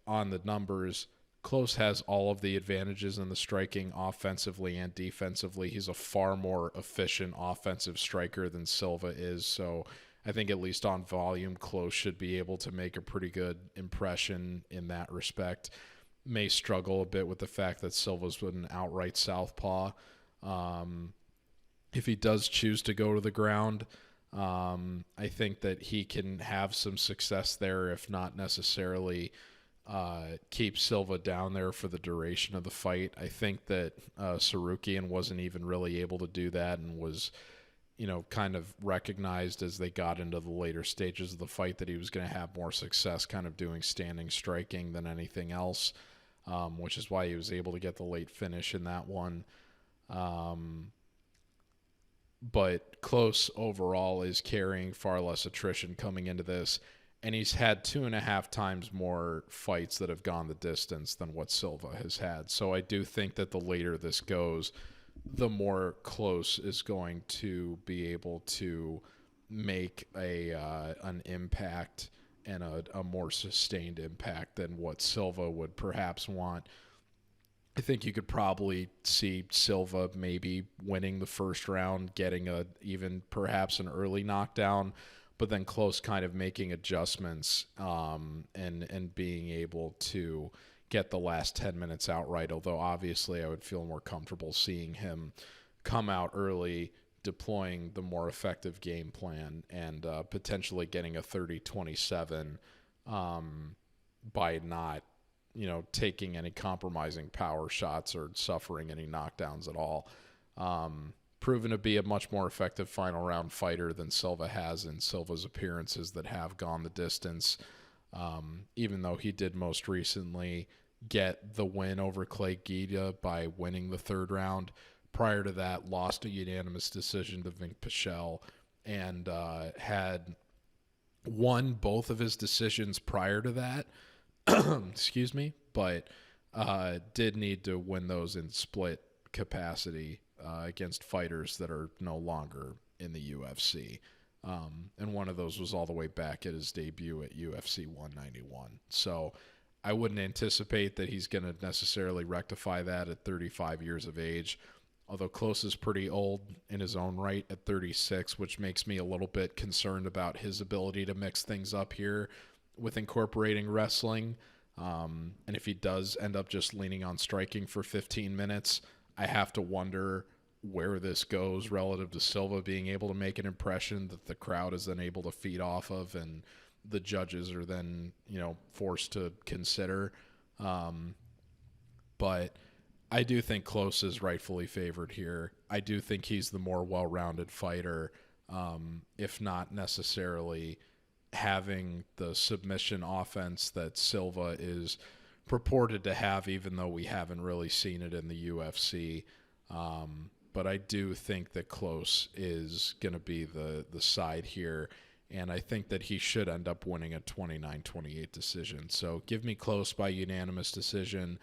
on the numbers, Klose has all of the advantages in the striking, offensively and defensively. He's a far more efficient offensive striker than Silva is, so I think at least on volume, Klose should be able to make a pretty good impression in that respect. May struggle a bit with the fact that Silva's an outright southpaw. If he does choose to go to the ground, I think that he can have some success there, if not necessarily keep Silva down there for the duration of the fight. I think that Sarukian wasn't even really able to do that and was, kind of recognized as they got into the later stages of the fight that he was going to have more success kind of doing standing striking than anything else, which is why he was able to get the late finish in that one. But Klose overall is carrying far less attrition coming into this, and he's had 2.5 times more fights that have gone the distance than what Silva has had. So I do think that the later this goes, the more Klose is going to be able to make an impact and a more sustained impact than what Silva would perhaps want. I think you could probably see Silva maybe winning the first round, getting even perhaps an early knockdown, but then Klose kind of making adjustments and being able to get the last 10 minutes outright, although obviously I would feel more comfortable seeing him come out early, deploying the more effective game plan, and potentially getting a 30-27 by not taking any compromising power shots or suffering any knockdowns at all. Proven to be a much more effective final round fighter than Silva has in Silva's appearances that have gone the distance, even though he did most recently get the win over Clay Guida by winning the third round. Prior to that, lost a unanimous decision to Vinc Pichel, and had won both of his decisions prior to that. Excuse me, but did need to win those in split capacity against fighters that are no longer in the UFC. And one of those was all the way back at his debut at UFC 191. So I wouldn't anticipate that he's going to necessarily rectify that at 35 years of age, although Klose is pretty old in his own right at 36, which makes me a little bit concerned about his ability to mix things up here with incorporating wrestling. And if he does end up just leaning on striking for 15 minutes, I have to wonder where this goes relative to Silva being able to make an impression that the crowd is then able to feed off of and the judges are then, forced to consider. But I do think Klose is rightfully favored here. I do think he's the more well-rounded fighter, if not necessarily having the submission offense that Silva is purported to have, even though we haven't really seen it in the UFC. But I do think that Klose is going to be the side here, and I think that he should end up winning a 29-28 decision. So give me Klose by unanimous decision.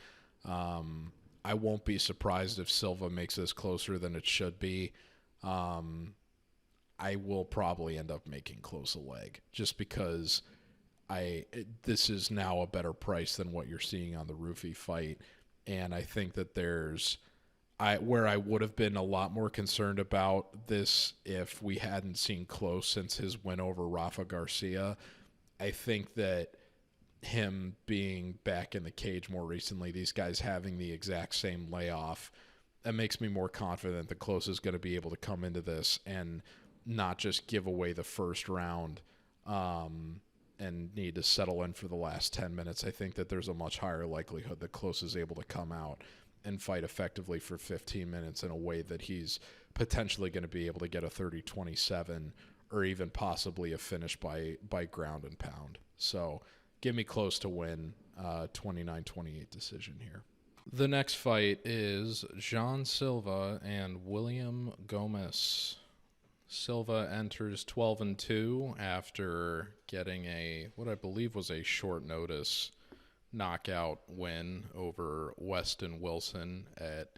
I won't be surprised if Silva makes this closer than it should be. I will probably end up making Klose a leg just because this is now a better price than what you're seeing on the Ruffy fight. And I think that where I would have been a lot more concerned about this if we hadn't seen Klose since his win over Rafa Garcia. I think that him being back in the cage more recently, these guys having the exact same layoff, that makes me more confident that Klose is going to be able to come into this and not just give away the first round and need to settle in for the last 10 minutes. I think that there's a much higher likelihood that Klose is able to come out and fight effectively for 15 minutes in a way that he's potentially going to be able to get a 30-27 or even possibly a finish by ground and pound. So give me Klose to win 29-28 decision here. The next fight is Jean Silva and William Gomis. Silva enters 12-2 after getting what I believe was a short notice knockout win over Weston Wilson at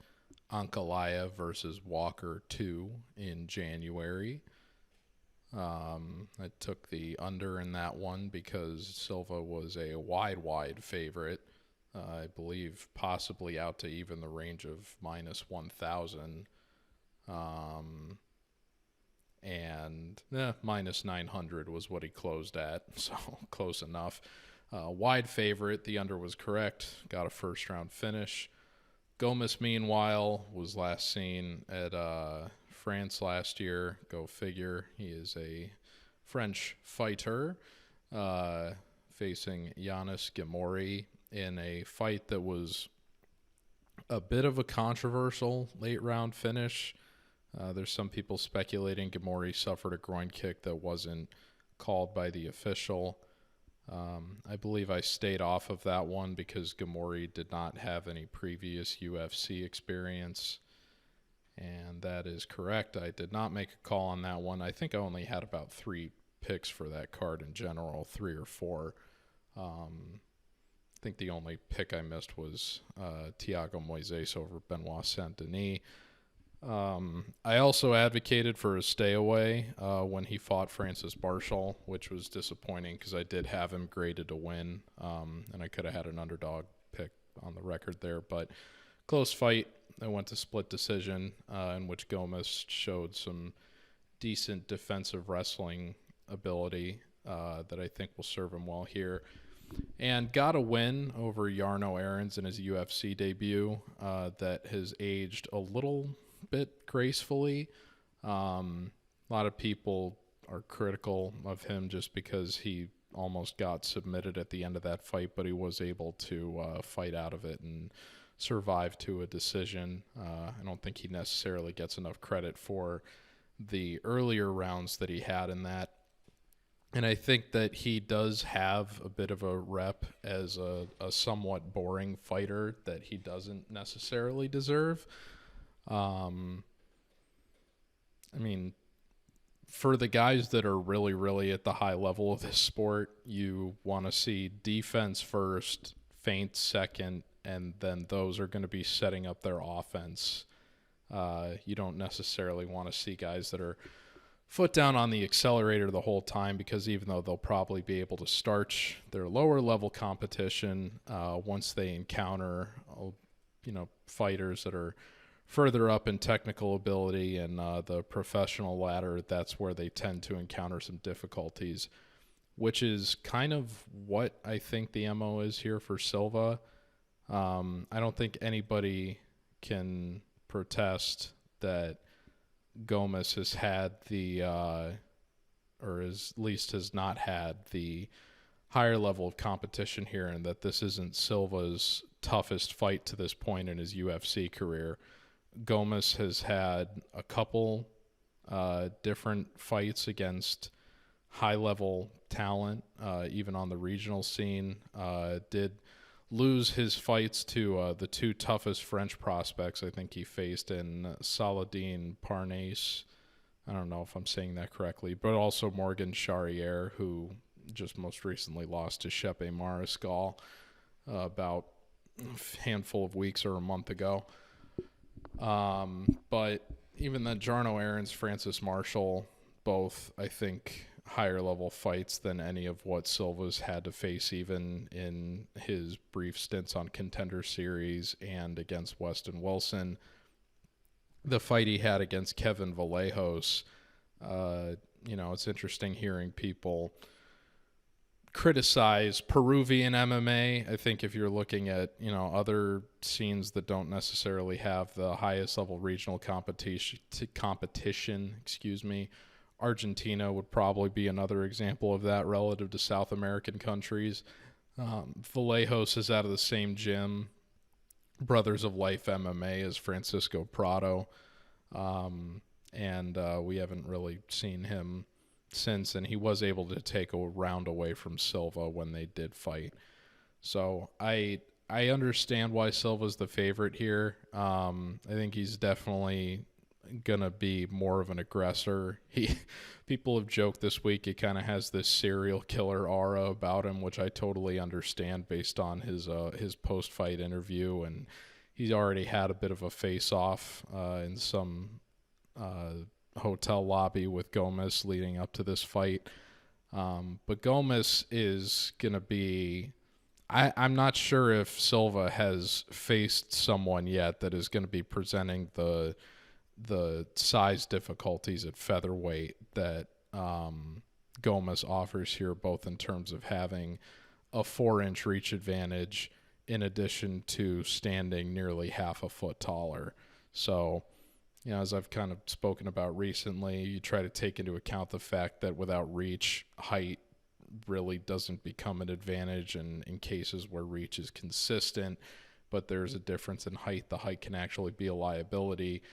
Ankalaev versus Walker 2 in January. I took the under in that one because Silva was a wide favorite. I believe possibly out to even the range of minus 1,000. And minus 900 was what he closed at, so close enough. Wide favorite, the under was correct, got a first-round finish. Gomis, meanwhile, was last seen at France last year. Go figure. He is a French fighter facing Yanis Gamori in a fight that was a bit of a controversial late-round finish. There's some people speculating Gamori suffered a groin kick that wasn't called by the official. I believe I stayed off of that one because Gamori did not have any previous UFC experience. And that is correct. I did not make a call on that one. I think I only had about 3 picks for that card in general, 3 or 4. I think the only pick I missed was Thiago Moises over Benoit Saint-Denis. I also advocated for a stay away when he fought Francis Barshall, which was disappointing because I did have him graded to win, and I could have had an underdog pick on the record there. But close fight. I went to split decision, in which Gomis showed some decent defensive wrestling ability that I think will serve him well here. And got a win over Yarno Aarons in his UFC debut that has aged a little bit gracefully. A lot of people are critical of him just because he almost got submitted at the end of that fight, but he was able to fight out of it and survive to a decision. I don't think he necessarily gets enough credit for the earlier rounds that he had in that. And I think that he does have a bit of a rep as a somewhat boring fighter that he doesn't necessarily deserve. I mean, for the guys that are really, really at the high level of this sport, you want to see defense first, feint second, and then those are going to be setting up their offense. You don't necessarily want to see guys that are foot down on the accelerator the whole time, because even though they'll probably be able to starch their lower level competition, once they encounter, fighters that are further up in technical ability and the professional ladder, that's where they tend to encounter some difficulties, which is kind of what I think the MO is here for Silva. I don't think anybody can protest that Gomis has had or at least has not had the higher level of competition here, and that this isn't Silva's toughest fight to this point in his UFC career. Gomis has had a couple different fights against high-level talent, even on the regional scene. Did lose his fights to the two toughest French prospects I think he faced in Saladin Parnasse. I don't know if I'm saying that correctly, but also Morgan Charrière, who just most recently lost to Shepe Mariscal about a handful of weeks or a month ago. But even then, Jarno Aarons, Francis Marshall, both, I think, higher level fights than any of what Silva's had to face even in his brief stints on Contender Series and against Weston Wilson. The fight he had against Kevin Vallejos, it's interesting hearing people criticize Peruvian MMA. I think if you're looking at, other scenes that don't necessarily have the highest level regional competition, Argentina would probably be another example of that relative to South American countries. Vallejos is out of the same gym, Brothers of Life MMA, as Francisco Prado. And we haven't really seen him since, and he was able to take a round away from Silva when they did fight. So I understand why Silva's the favorite here. I think he's definitely gonna be more of an aggressor. People have joked this week he kind of has this serial killer aura about him, which I totally understand based on his post-fight interview, and he's already had a bit of a face-off in some hotel lobby with Gomis leading up to this fight. But Gomis is gonna be, I'm not sure if Silva has faced someone yet that is going to be presenting the size difficulties at featherweight that Gomis offers here, both in terms of having a 4-inch reach advantage in addition to standing nearly half a foot taller. So, as I've kind of spoken about recently, you try to take into account the fact that without reach, height really doesn't become an advantage, and in cases where reach is consistent, but there's a difference in height, the height can actually be a liability.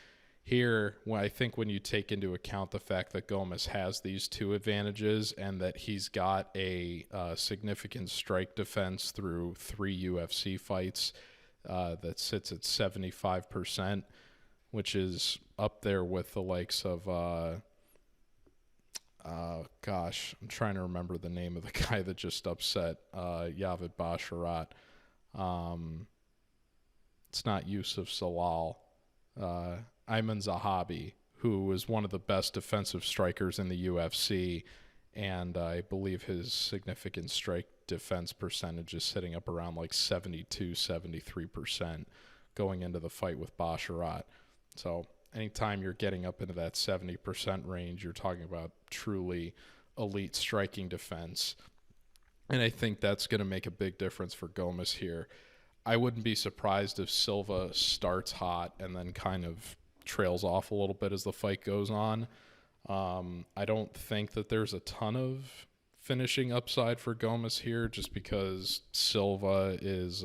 Here, I think when you take into account the fact that Gomis has these two advantages and that he's got a significant strike defense through 3 UFC fights that sits at 75%, which is up there with the likes of, I'm trying to remember the name of the guy that just upset Yavid Basharat. It's not Yusuf Salal. Ayman Zahabi, who is one of the best defensive strikers in the UFC, and I believe his significant strike defense percentage is sitting up around like 72, 73% going into the fight with Basharat. So anytime you're getting up into that 70% range, you're talking about truly elite striking defense. And I think that's going to make a big difference for Gomis here. I wouldn't be surprised if Silva starts hot and then kind of trails off a little bit as the fight goes on. I don't think that there's a ton of finishing upside for Gomis here, just because Silva is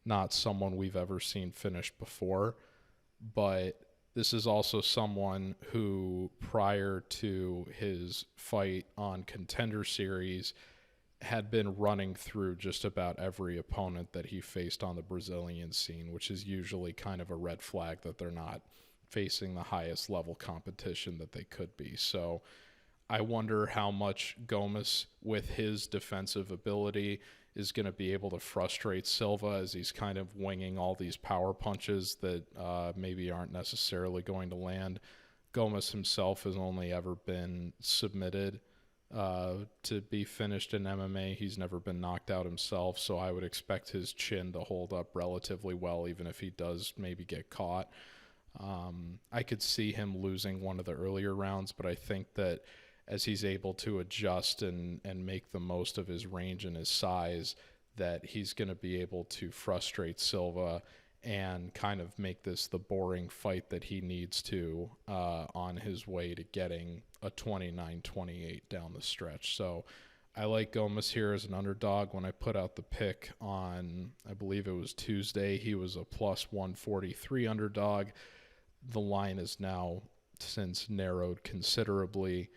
not someone we've ever seen finish before. But this is also someone who, prior to his fight on Contender Series, had been running through just about every opponent that he faced on the Brazilian scene, which is usually kind of a red flag that they're not facing the highest level competition that they could be. So I wonder how much Gomis, with his defensive ability, is going to be able to frustrate Silva as he's kind of winging all these power punches that maybe aren't necessarily going to land. Gomis himself has only ever been submitted to be finished in MMA. He's never been knocked out himself, so I would expect his chin to hold up relatively well, even if he does maybe get caught. I could see him losing one of the earlier rounds, but I think that as he's able to adjust and make the most of his range and his size, that he's going to be able to frustrate Silva and kind of make this the boring fight that he needs to on his way to getting a 29-28 down the stretch. So I like Gomis here as an underdog. When I put out the pick on, I believe it was Tuesday, he was a plus 143 underdog. The line is now since narrowed considerably.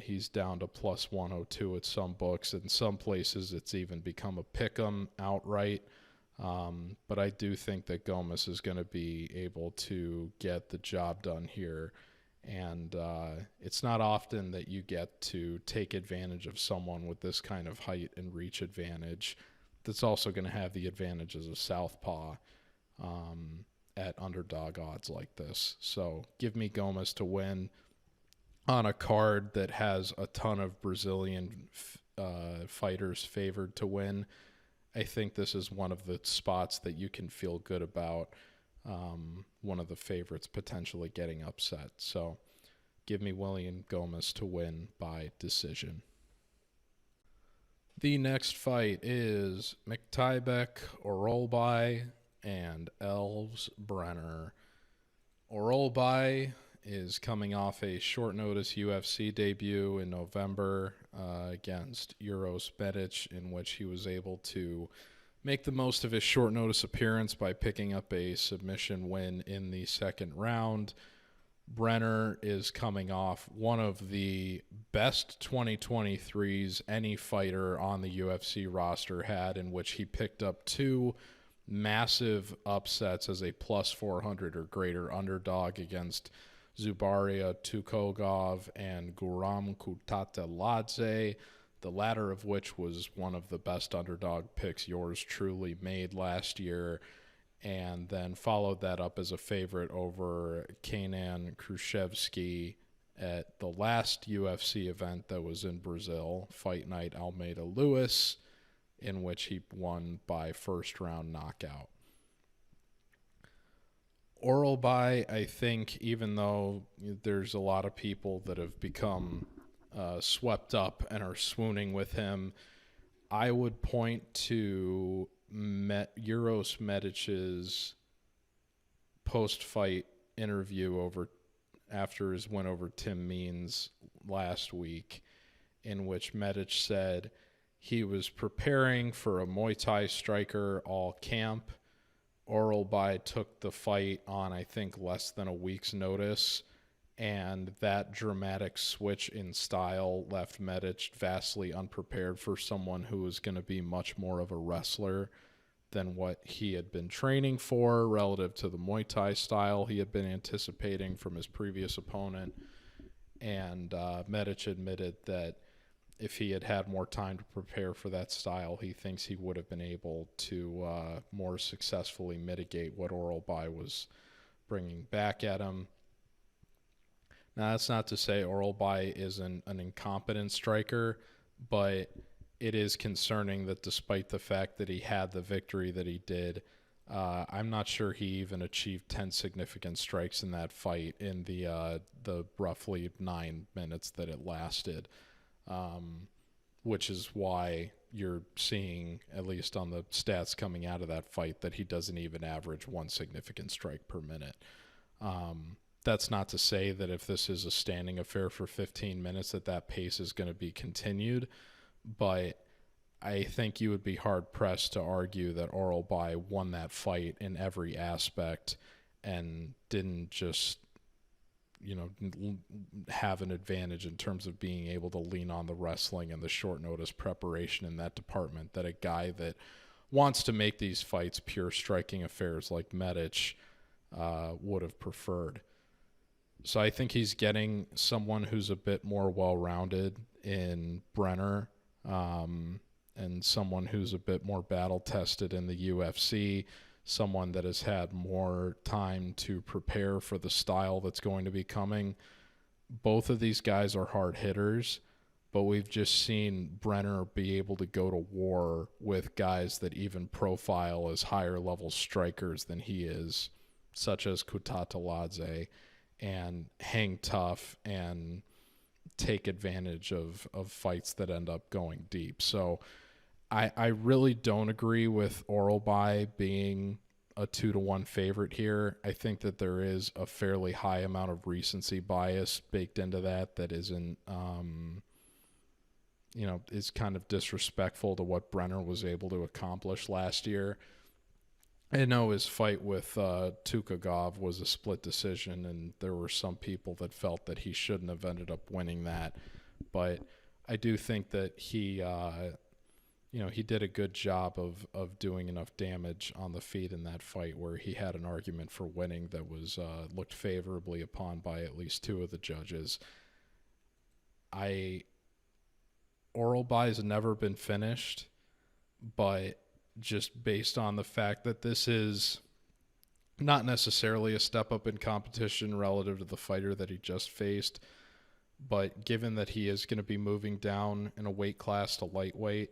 He's down to plus 102 at some books. In some places, it's even become a pick 'em outright. But I do think that Gomis is going to be able to get the job done here. And it's not often that you get to take advantage of someone with this kind of height and reach advantage that's also going to have the advantage as a southpaw at underdog odds like this. So give me Gomis to win on a card that has a ton of Brazilian fighters favored to win. I think this is one of the spots that you can feel good about, one of the favorites potentially getting upset. So give me William Gomis to win by decision. The next fight is Myktybek, Orolbai, and Elves, Brener. Orolbai is coming off a short notice UFC debut in November against Uros Medic, in which he was able to make the most of his short notice appearance by picking up a submission win in the second round. Brener is coming off one of the best 2023s any fighter on the UFC roster had, in which he picked up two massive upsets as a plus 400 or greater underdog against Zubaria Tukogov and Guram Kutateladze, the latter of which was one of the best underdog picks yours truly made last year, and then followed that up as a favorite over Kenan Khrushchevsky at the last UFC event that was in Brazil, Fight Night Almeida Lewis, in which he won by first round knockout. Orolbai, I think, even though there's a lot of people that have become swept up and are swooning with him, I would point to Uros Medic's post-fight interview after his win over Tim Means last week, in which Medic said he was preparing for a Muay Thai striker all camp. Orolbai took the fight on, I think, less than a week's notice, and that dramatic switch in style left Medic vastly unprepared for someone who was going to be much more of a wrestler than what he had been training for relative to the Muay Thai style he had been anticipating from his previous opponent. And Medic admitted that if he had had more time to prepare for that style, he thinks he would have been able to more successfully mitigate what Orolbai was bringing back at him. Now, that's not to say Orolbai is an incompetent striker, but it is concerning that despite the fact that he had the victory that he did, I'm not sure he even achieved 10 significant strikes in that fight in the roughly 9 minutes that it lasted, which is why you're seeing, at least on the stats coming out of that fight, that he doesn't even average 1 significant strike per minute. That's not to say that if this is a standing affair for 15 minutes that pace is going to be continued, but I think you would be hard-pressed to argue that Orolbai won that fight in every aspect and didn't just, have an advantage in terms of being able to lean on the wrestling and the short-notice preparation in that department that a guy that wants to make these fights pure striking affairs like Medic would have preferred. So I think he's getting someone who's a bit more well-rounded in Brener, and someone who's a bit more battle-tested in the UFC, someone that has had more time to prepare for the style that's going to be coming. Both of these guys are hard hitters, but we've just seen Brener be able to go to war with guys that even profile as higher-level strikers than he is, such as Kutateladze, and hang tough and take advantage of fights that end up going deep. So I really don't agree with Orolbai being a 2-1 favorite here. I think that there is a fairly high amount of recency bias baked into that isn't, is kind of disrespectful to what Brener was able to accomplish last year. I know his fight with Tukagov was a split decision, and there were some people that felt that he shouldn't have ended up winning that. But I do think that he did a good job of doing enough damage on the feet in that fight where he had an argument for winning that was looked favorably upon by at least 2 of the judges. Orolbai's never been finished, but just based on the fact that this is not necessarily a step up in competition relative to the fighter that he just faced, but given that he is going to be moving down in a weight class to lightweight,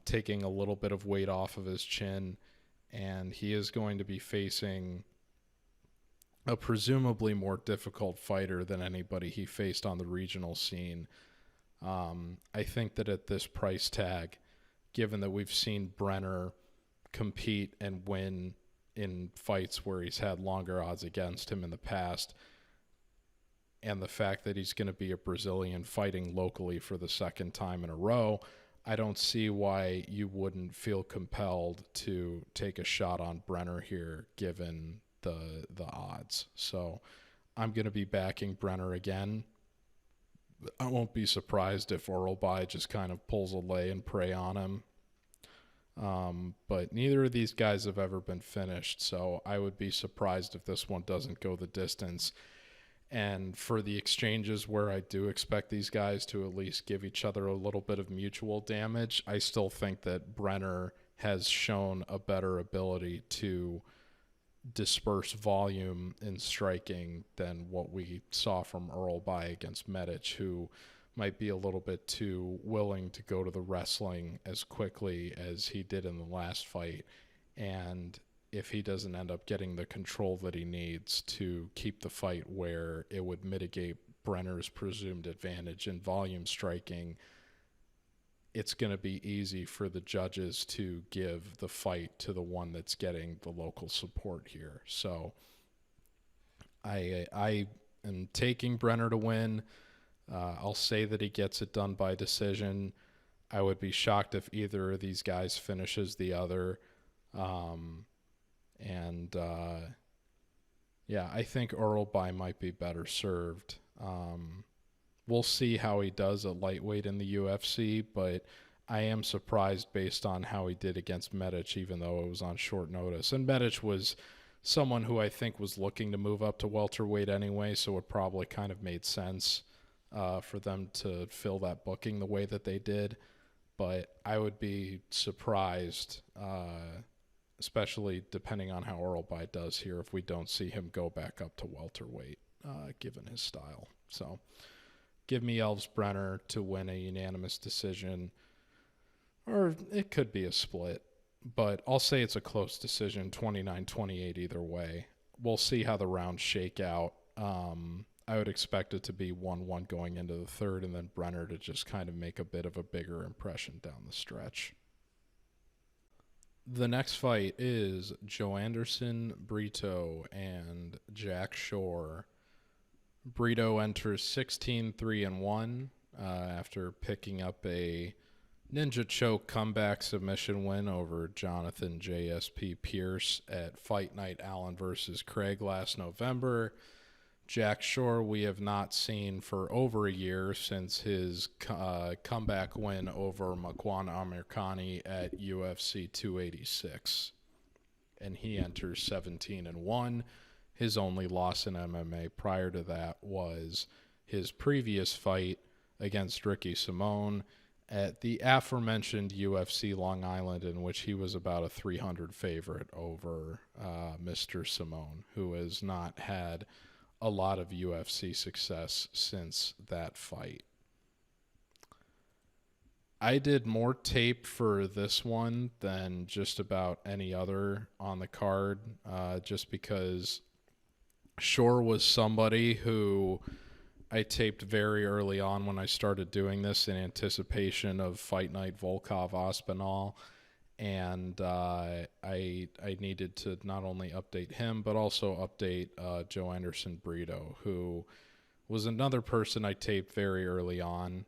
taking a little bit of weight off of his chin, and he is going to be facing a presumably more difficult fighter than anybody he faced on the regional scene. I think that at this price tag, given that we've seen Brener compete and win in fights where he's had longer odds against him in the past, and the fact that he's going to be a Brazilian fighting locally for the second time in a row, I don't see why you wouldn't feel compelled to take a shot on Brener here, given the odds. So I'm going to be backing Brener again. I won't be surprised if Orolbai just kind of pulls a lay and prey on him. But neither of these guys have ever been finished, so I would be surprised if this one doesn't go the distance. And for the exchanges where I do expect these guys to at least give each other a little bit of mutual damage, I still think that Brener has shown a better ability to disperse volume in striking than what we saw from Orolbai against Medic, who might be a little bit too willing to go to the wrestling as quickly as he did in the last fight. And if he doesn't end up getting the control that he needs to keep the fight where it would mitigate Brener's presumed advantage in volume striking, it's going to be easy for the judges to give the fight to the one that's getting the local support here. So I am taking Brener to win. I'll say that he gets it done by decision. I would be shocked if either of these guys finishes the other. I think Orolbai might be better served. We'll see how he does at lightweight in the UFC, but I am surprised based on how he did against Medic, even though it was on short notice. And Medic was someone who I think was looking to move up to welterweight anyway, so it probably kind of made sense for them to fill that booking the way that they did. But I would be surprised, especially depending on how Orolbai does here, if we don't see him go back up to welterweight, given his style. So give me Elves Brener to win a unanimous decision, or it could be a split, but I'll say it's a close decision, 29-28 either way. We'll see how the rounds shake out. I would expect it to be 1-1 going into the third, and then Brener to just kind of make a bit of a bigger impression down the stretch. The next fight is Joanderson, Brito, and Jack Shore. Brito enters 16-3-1 after picking up a ninja choke comeback submission win over Jonathan JSP Pierce at Fight Night Allen versus Craig last November. Jack Shore we have not seen for over a year since his comeback win over Makwan Amirkhani at UFC 286. And he enters 17-1. His only loss in MMA prior to that was his previous fight against Ricky Simone at the aforementioned UFC Long Island, in which he was about a 300 favorite over Mr. Simone, who has not had a lot of UFC success since that fight. I did more tape for this one than just about any other on the card, just because Shore was somebody who I taped very early on when I started doing this in anticipation of Fight Night Volkov-Aspinall. And I needed to not only update him, but also update Joanderson Brito, who was another person I taped very early on.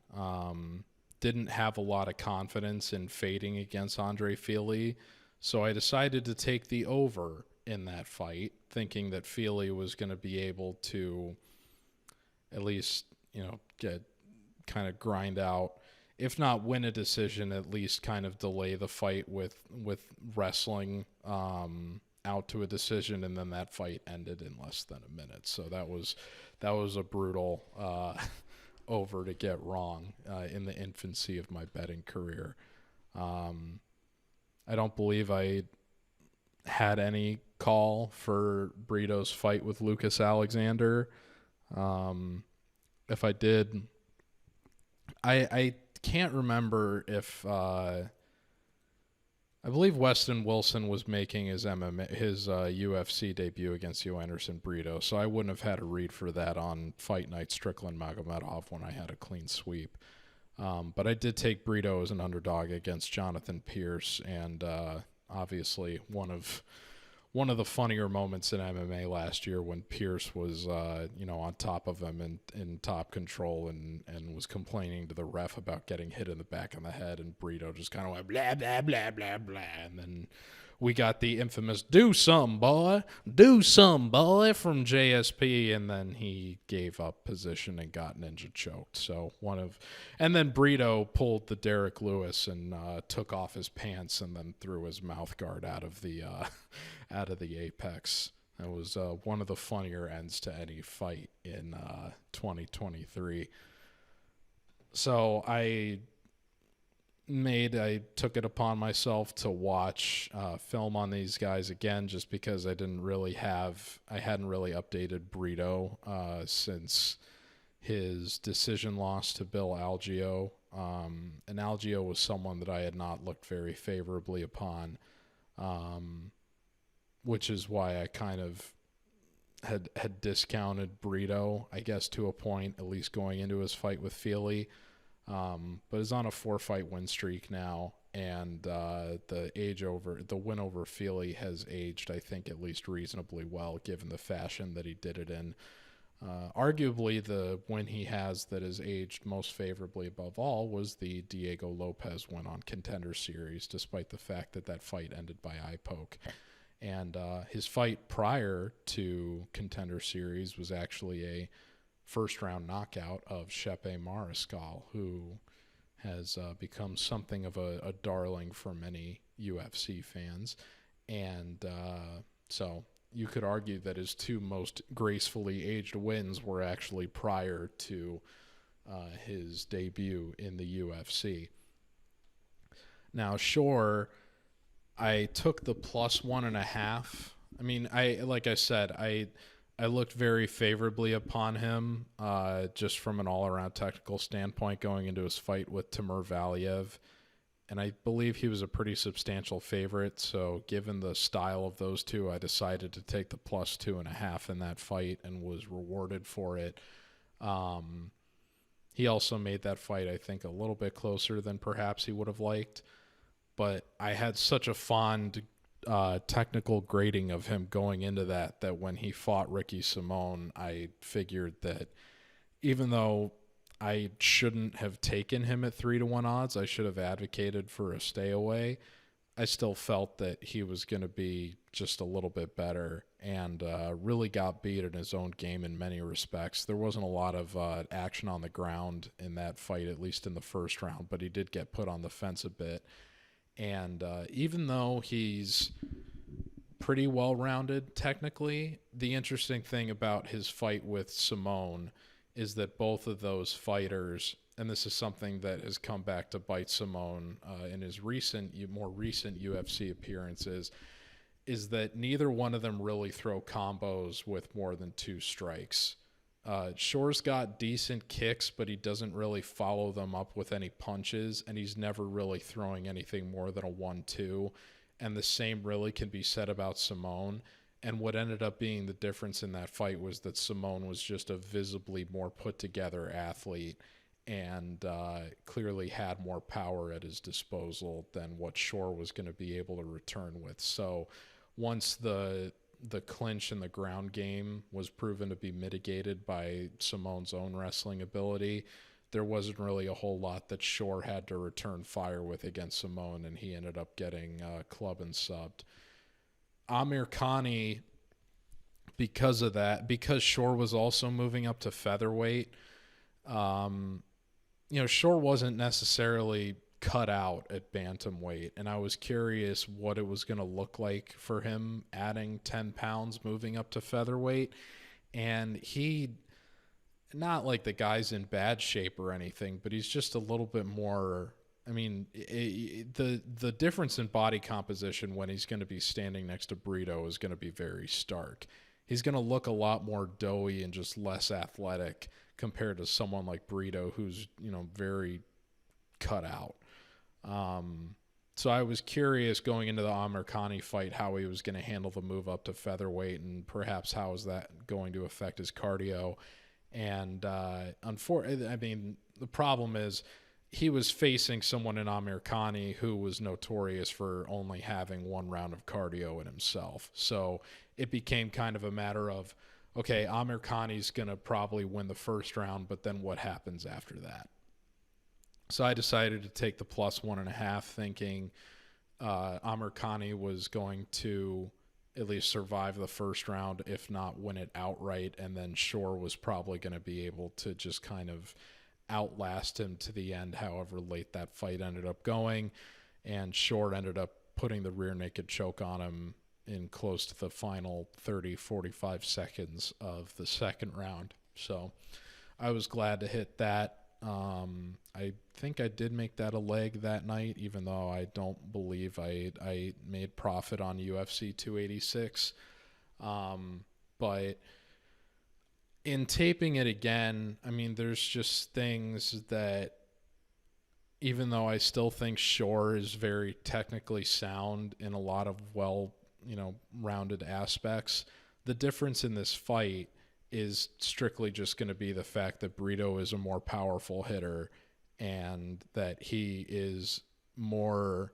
Didn't have a lot of confidence in fading against Andre Fili, so I decided to take the over in that fight, thinking that Fili was going to be able to at least, get kind of grind out, if not win a decision, at least kind of delay the fight with wrestling out to a decision, and then that fight ended in less than a minute. So that was a brutal over to get wrong in the infancy of my betting career. I don't believe I had any call for Brito's fight with Lucas Alexander. If I did, I can't remember if I believe Weston Wilson was making his UFC debut against Joanderson Brito, so I wouldn't have had a read for that on Fight Night Strickland Magomedov when I had a clean sweep. But I did take Brito as an underdog against Jonathan Pierce, and obviously one of the funnier moments in MMA last year when Pierce was, on top of him and in top control and was complaining to the ref about getting hit in the back of the head, and Brito just kind of went blah, blah, blah, blah, blah. And then we got the infamous do some boy from JSP, and then he gave up position and got ninja choked. So and then Brito pulled the Derek Lewis and took off his pants and then threw his mouth guard out of the apex. That was one of the funnier ends to any fight in 2023. So I took it upon myself to watch film on these guys again, just because I hadn't really updated Brito since his decision loss to Bill Algeo. And Algeo was someone that I had not looked very favorably upon, which is why I kind of had discounted Brito, I guess, to a point, at least going into his fight with Fili. But is on a 4-fight win streak now, and the win over Fili has aged, I think, at least reasonably well, given the fashion that he did it in. Arguably, the win he has that has aged most favorably above all was the Diego Lopez win on Contender Series, despite the fact that fight ended by eye poke. And his fight prior to Contender Series was actually a first-round knockout of Shepe Mariscal, who has become something of a darling for many UFC fans. And so you could argue that his two most gracefully aged wins were actually prior to his debut in the UFC. Now, Shore, I took the plus 1.5. I mean, like I said, I looked very favorably upon him, just from an all-around technical standpoint going into his fight with Timur Valiev. And I believe he was a pretty substantial favorite. So given the style of those two, I decided to take the plus 2.5 in that fight and was rewarded for it. He also made that fight, I think, a little bit closer than perhaps he would have liked. But I had such a fond technical grading of him going into that when he fought Ricky Simón, I figured that even though I shouldn't have taken him at 3-1 odds, I should have advocated for a stay away. I still felt that he was going to be just a little bit better and really got beat in his own game in many respects. There wasn't a lot of action on the ground in that fight, at least in the first round, but he did get put on the fence a bit. And even though he's pretty well-rounded technically, the interesting thing about his fight with Simón is that both of those fighters, and this is something that has come back to bite Simón in his more recent UFC appearances, is that neither one of them really throw combos with more than 2 strikes. Shore's got decent kicks, but he doesn't really follow them up with any punches, and he's never really throwing anything more than a 1-2. And the same really can be said about Simón. And what ended up being the difference in that fight was that Simón was just a visibly more put-together athlete and clearly had more power at his disposal than what Shore was going to be able to return with. So once the clinch in the ground game was proven to be mitigated by Simón's own wrestling ability, there wasn't really a whole lot that Shore had to return fire with against Simón, and he ended up getting club and subbed. Amir Khani, because of that, because Shore was also moving up to featherweight, Shore wasn't necessarily cut out at bantamweight, and I was curious what it was going to look like for him adding 10 pounds moving up to featherweight. And he, not like the guy's in bad shape or anything, but he's just a little bit more, I mean, the difference in body composition when he's going to be standing next to Brito is going to be very stark. He's going to look a lot more doughy and just less athletic compared to someone like Brito, who's, very cut out. So I was curious going into the Amir Khani fight how he was going to handle the move up to featherweight, and perhaps how is that going to affect his cardio. And the problem is he was facing someone in Amir Khani who was notorious for only having 1 round of cardio in himself. So it became kind of a matter of, okay, Amir Khani's going to probably win the first round, but then what happens after that? So I decided to take the plus 1.5, thinking Amir Khani was going to at least survive the first round, if not win it outright, and then Shore was probably going to be able to just kind of outlast him to the end, however late that fight ended up going. And Shore ended up putting the rear naked choke on him in close to the final 30, 45 seconds of the second round. So I was glad to hit that. I think I did make that a leg that night, even though I don't believe I made profit on UFC 286. But in taping it again, I mean, there's just things that, even though I still think Shore is very technically sound in a lot of rounded aspects, the difference in this fight is strictly just going to be the fact that Brito is a more powerful hitter and that he is more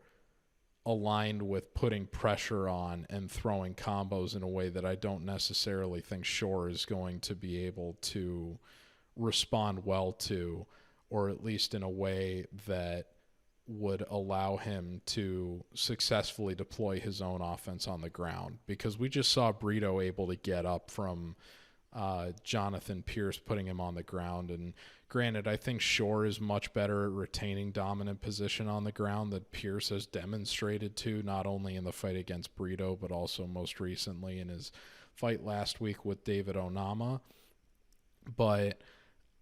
aligned with putting pressure on and throwing combos in a way that I don't necessarily think Shore is going to be able to respond well to, or at least in a way that would allow him to successfully deploy his own offense on the ground. Because we just saw Brito able to get up from Jonathan Pierce putting him on the ground. And granted, I think Shore is much better at retaining dominant position on the ground that Pierce has demonstrated to, not only in the fight against Brito, but also most recently in his fight last week with David Onama. But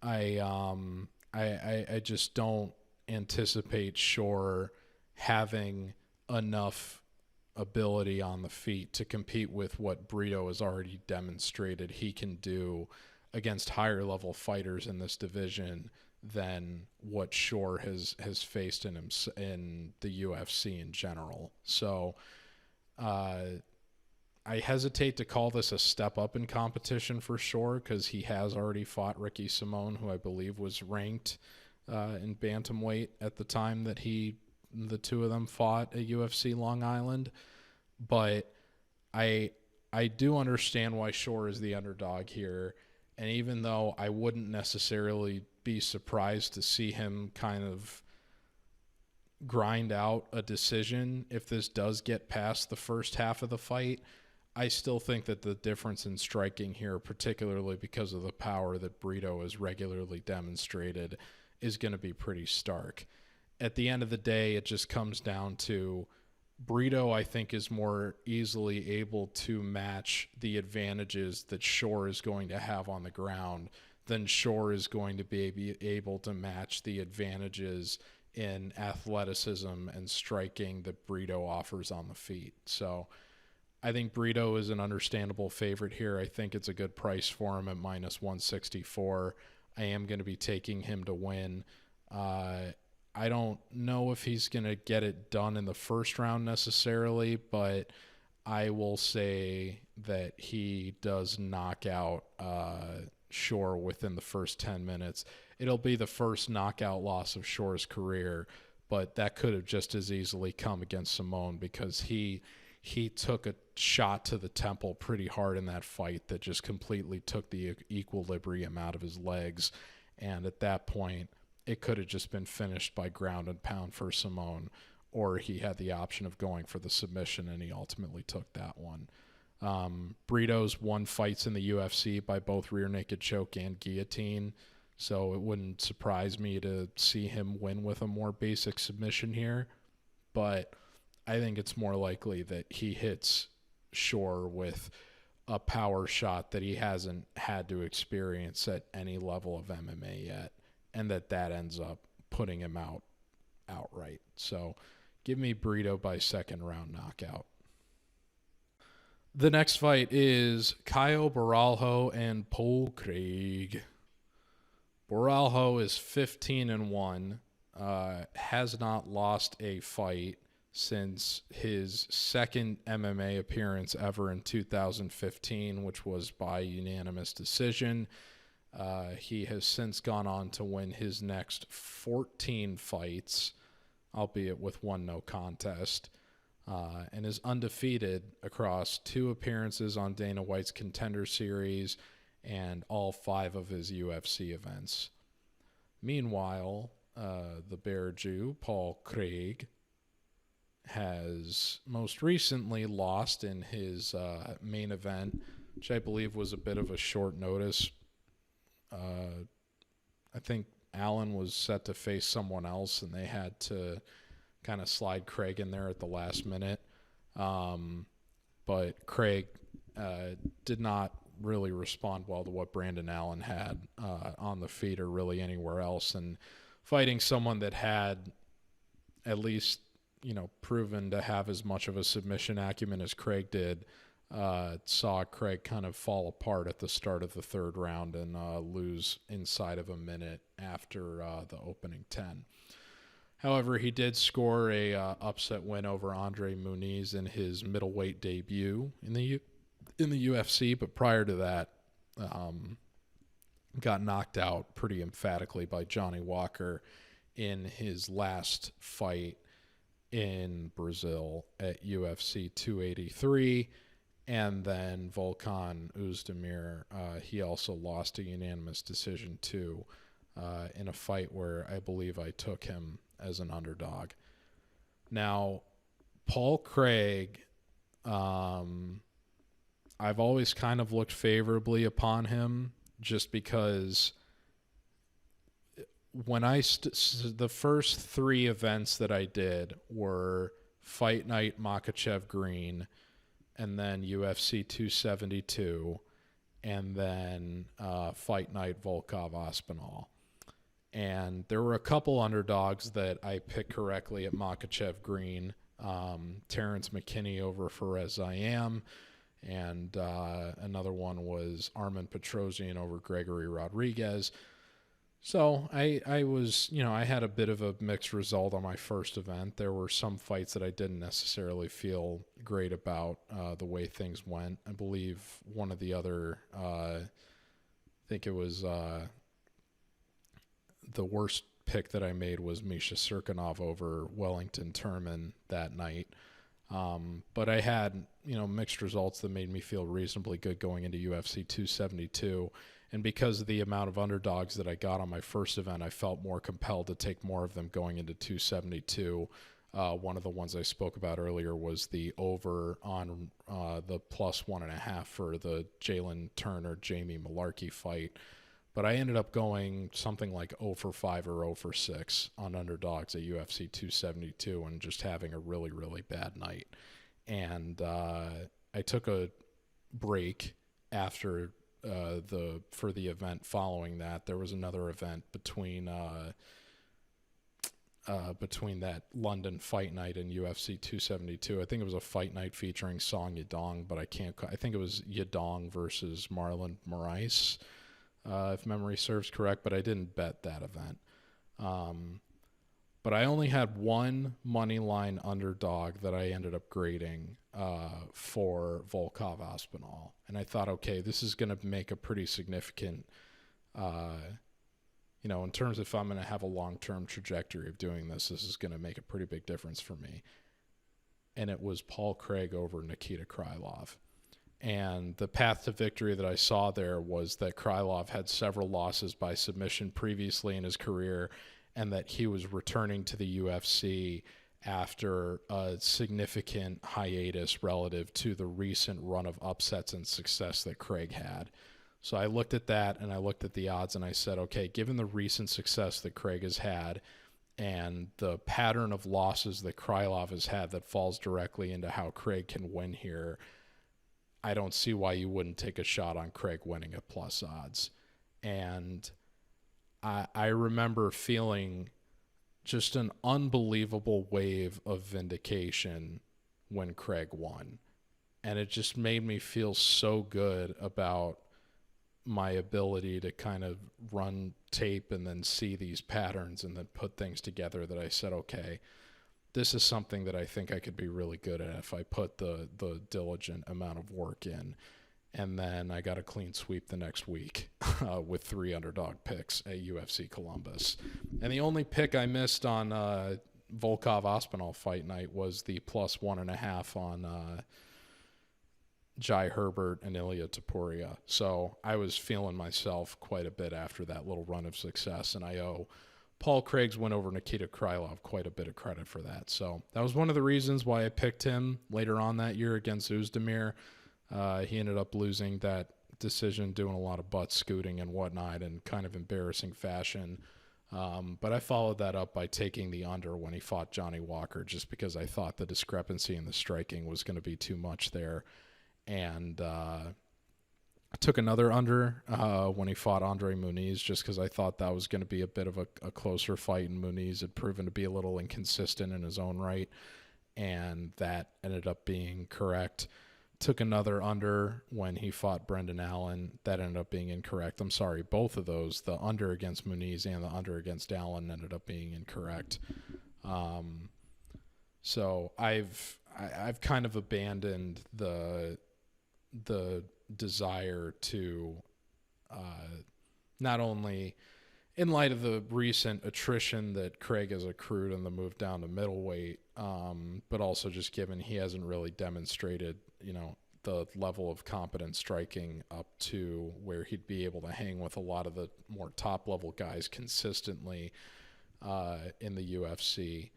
I just don't anticipate Shore having enough ability on the feet to compete with what Brito has already demonstrated he can do against higher level fighters in this division than what Shore has faced in the UFC in general. So I hesitate to call this a step up in competition for Shore because he has already fought Ricky Simon, who I believe was ranked in bantamweight at the time that the two of them fought at UFC Long Island. But I do understand why Shore is the underdog here. And even though I wouldn't necessarily be surprised to see him kind of grind out a decision if this does get past the first half of the fight, I still think that the difference in striking here, particularly because of the power that Brito has regularly demonstrated, is going to be pretty stark. At the end of the day, it just comes down to Brito, I think, is more easily able to match the advantages that Shore is going to have on the ground than Shore is going to be able to match the advantages in athleticism and striking that Brito offers on the feet. So I think Brito is an understandable favorite here. I think it's a good price for him at minus 164. I am going to be taking him to win. I don't know if he's going to get it done in the first round necessarily, but I will say that he does knock out Shore within the first 10 minutes. It'll be the first knockout loss of Shore's career, but that could have just as easily come against Simon because he took a shot to the temple pretty hard in that fight that just completely took the equilibrium out of his legs. And at that point, it could have just been finished by ground and pound for Simon, or he had the option of going for the submission, and he ultimately took that one. Brito's won fights in the UFC by both rear naked choke and guillotine, so it wouldn't surprise me to see him win with a more basic submission here. But I think it's more likely that he hits Shore with a power shot that he hasn't had to experience at any level of MMA yet, and that ends up putting him out outright. So give me Brito by second round knockout. The next fight is Caio Borralho and Paul Craig. Borralho is 15-1, has not lost a fight since his second MMA appearance ever in 2015, which was by unanimous decision. He has since gone on to win his next 14 fights, albeit with one no contest, and is undefeated across 2 appearances on Dana White's Contender Series and all 5 of his UFC events. Meanwhile, the Bear Jew, Paul Craig, has most recently lost in his main event, which I believe was a bit of a short notice. I think Allen was set to face someone else, and they had to kind of slide Craig in there at the last minute. But Craig did not really respond well to what Brandon Allen had on the feet or really anywhere else. And fighting someone that had at least, proven to have as much of a submission acumen as Craig did, saw Craig kind of fall apart at the start of the third round and lose inside of a minute after the opening 10. However, he did score a upset win over Andre Muniz in his middleweight debut in the UFC, but prior to that, got knocked out pretty emphatically by Johnny Walker in his last fight in Brazil at UFC 283. And then Volkan Oezdemir, he also lost a unanimous decision too, in a fight where I believe I took him as an underdog. Now, Paul Craig, I've always kind of looked favorably upon him just because when the first 3 events that I did were Fight Night Makhachev Green, and then UFC 272, and then Fight Night Volkov Aspinall. And there were a couple underdogs that I picked correctly at Makhachev Green. Terrence McKinney over Fares Ayam, and another one was Armin Petrosian over Gregory Rodriguez. So I was, I had a bit of a mixed result on my first event. There were some fights that I didn't necessarily feel great about the way things went. I believe one of the other, I think it was the worst pick that I made was Misha Serkinov over Wellington Turman that night. But I had, mixed results that made me feel reasonably good going into UFC 272. And because of the amount of underdogs that I got on my first event, I felt more compelled to take more of them going into 272. One of the ones I spoke about earlier was the over on the +1.5 for the Jalen Turner-Jamie Mullarkey fight. But I ended up going something like 0 for 5 or 0 for 6 on underdogs at UFC 272 and just having a really, really bad night. And I took a break after for the event following that. There was another event between that London fight night and UFC 272. I think it was a fight night featuring Song Yadong, but I think it was Yadong versus Marlon Moraes, if memory serves correct, but I didn't bet that event. But I only had one money line underdog that I ended up grading for Volkov Aspinall. And I thought, okay, this is going to make a pretty significant, in terms of if I'm going to have a long-term trajectory of doing this, this is going to make a pretty big difference for me. And it was Paul Craig over Nikita Krylov. And the path to victory that I saw there was that Krylov had several losses by submission previously in his career, and that he was returning to the UFC after a significant hiatus relative to the recent run of upsets and success that Craig had. So I looked at that, and I looked at the odds, and I said, okay, given the recent success that Craig has had and the pattern of losses that Krylov has had that falls directly into how Craig can win here, I don't see why you wouldn't take a shot on Craig winning at plus odds. And I remember feeling just an unbelievable wave of vindication when Craig won. And it just made me feel so good about my ability to kind of run tape and then see these patterns and then put things together that I said, okay, this is something that I think I could be really good at if I put the diligent amount of work in. And then I got a clean sweep the next week with 3 underdog picks at UFC Columbus. And the only pick I missed on Volkov Aspinall fight night was the +1.5 on Jai Herbert and Ilya Topuria. So I was feeling myself quite a bit after that little run of success, and I owe Paul Craig's win over Nikita Krylov quite a bit of credit for that. So that was one of the reasons why I picked him later on that year against Uzdemir. He ended up losing that decision, doing a lot of butt scooting and whatnot in kind of embarrassing fashion. But I followed that up by taking the under when he fought Johnny Walker, just because I thought the discrepancy in the striking was going to be too much there. And I took another under when he fought Andre Muniz, just because I thought that was going to be a bit of a closer fight, and Muniz had proven to be a little inconsistent in his own right, and that ended up being correct. Took another under when he fought Brendan Allen. That ended up being incorrect. I'm sorry, both of those, the under against Muniz and the under against Allen, ended up being incorrect. So I've kind of abandoned the desire to not only in light of the recent attrition that Craig has accrued in the move down to middleweight, but also just given he hasn't really demonstrated, the level of competent striking up to where he'd be able to hang with a lot of the more top-level guys consistently in the UFC,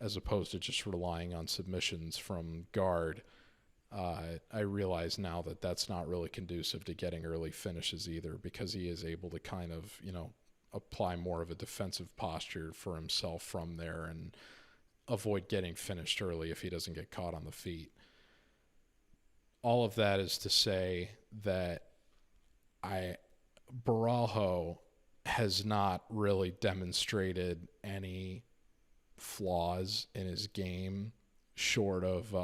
as opposed to just relying on submissions from guard. I realize now that that's not really conducive to getting early finishes either, because he is able to kind of, apply more of a defensive posture for himself from there and avoid getting finished early if he doesn't get caught on the feet. All of that is to say that Borralho has not really demonstrated any flaws in his game short of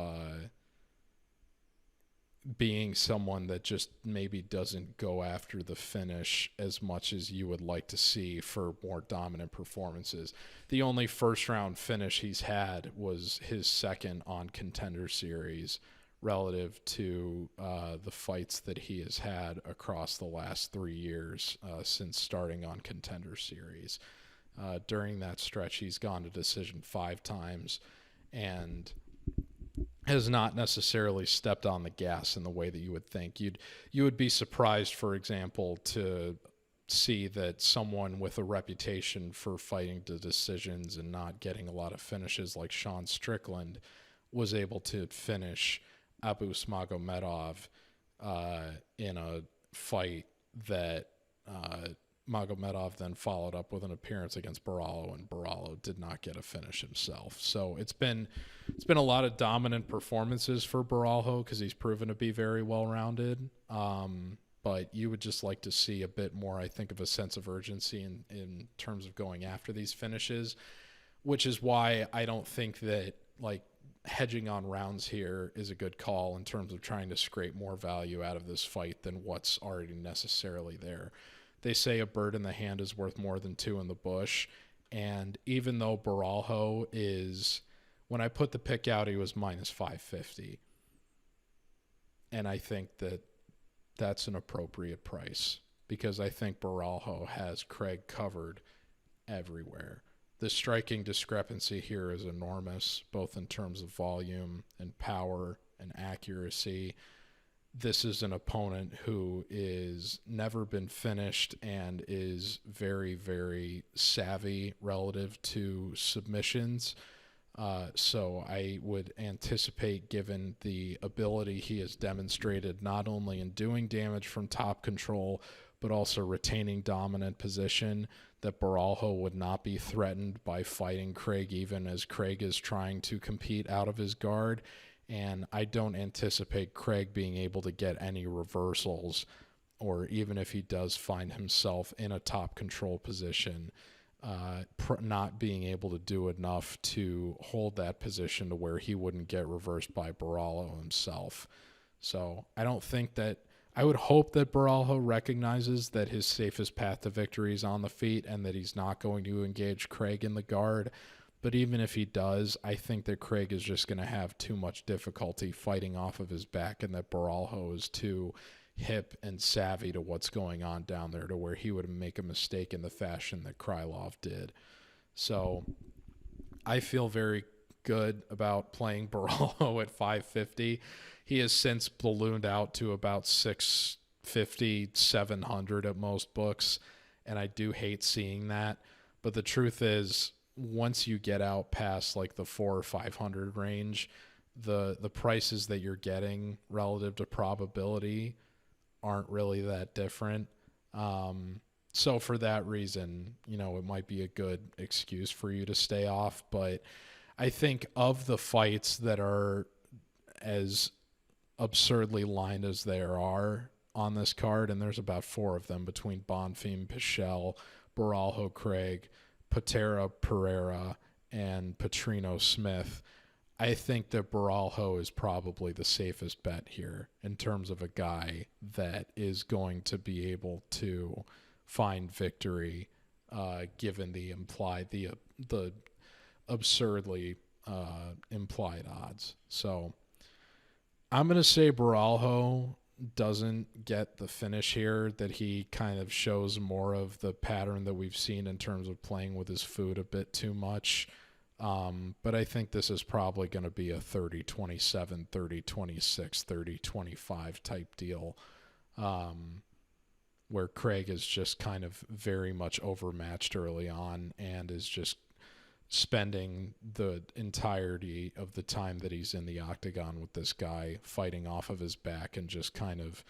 being someone that just maybe doesn't go after the finish as much as you would like to see for more dominant performances. The only first round finish he's had was his second on Contender Series relative to the fights that he has had across the last 3 years since starting on Contender Series. During that stretch, he's gone to decision 5 times and has not necessarily stepped on the gas in the way that you would think. You would be surprised, for example, to see that someone with a reputation for fighting to decisions and not getting a lot of finishes like Sean Strickland was able to finish Abu Smagomedov in a fight that Magomedov then followed up with an appearance against Borralho, and Borralho did not get a finish himself. So it's been a lot of dominant performances for Borralho because he's proven to be very well-rounded. But you would just like to see a bit more, I think, of a sense of urgency in terms of going after these finishes, which is why I don't think that like hedging on rounds here is a good call in terms of trying to scrape more value out of this fight than what's already necessarily there. They say a bird in the hand is worth more than 2 in the bush. And even though Borralho is, when I put the pick out, he was minus 550. And I think that that's an appropriate price because I think Borralho has Craig covered everywhere. The striking discrepancy here is enormous, both in terms of volume and power and accuracy. This is an opponent who is never been finished and is very, very savvy relative to submissions. So I would anticipate, given the ability he has demonstrated not only in doing damage from top control, but also retaining dominant position, that Borralho would not be threatened by fighting Craig even as Craig is trying to compete out of his guard. And I don't anticipate Craig being able to get any reversals, or even if he does find himself in a top control position, not being able to do enough to hold that position to where he wouldn't get reversed by Borralho himself. So I don't think that, I would hope that Borralho recognizes that his safest path to victory is on the feet and that he's not going to engage Craig in the guard. But even if he does, I think that Craig is just going to have too much difficulty fighting off of his back, and that Borralho is too hip and savvy to what's going on down there to where he would make a mistake in the fashion that Krylov did. So I feel very good about playing Borralho at 550. He has since ballooned out to about 650, 700 at most books, and I do hate seeing that. But the truth is, once you get out past like the 400 or 500 range, the prices that you're getting relative to probability aren't really that different. So for that reason, it might be a good excuse for you to stay off. But I think of the fights that are as absurdly lined as there are on this card, and there's about 4 of them between Bonfim, Pichel, Borralho, Craig, Potieria, Pereira, and Petrino Smith, I think that Borralho is probably the safest bet here in terms of a guy that is going to be able to find victory, given the absurdly implied odds. So I'm going to say Borralho doesn't get the finish here, that he kind of shows more of the pattern that we've seen in terms of playing with his food a bit too much. But I think this is probably going to be a 30-27, 30-26, 30-25 type deal, where Craig is just kind of very much overmatched early on and is just spending the entirety of the time that he's in the octagon with this guy fighting off of his back and just kind of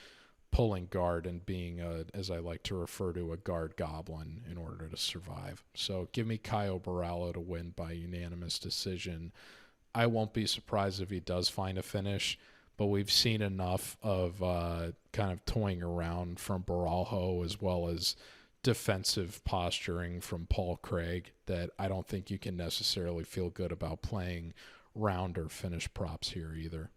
pulling guard and being, as I like to refer to, a guard goblin in order to survive. So give me Caio Borralho to win by unanimous decision. I won't be surprised if he does find a finish, but we've seen enough of kind of toying around from Borralho as well as defensive posturing from Paul Craig that I don't think you can necessarily feel good about playing round or finish props here either.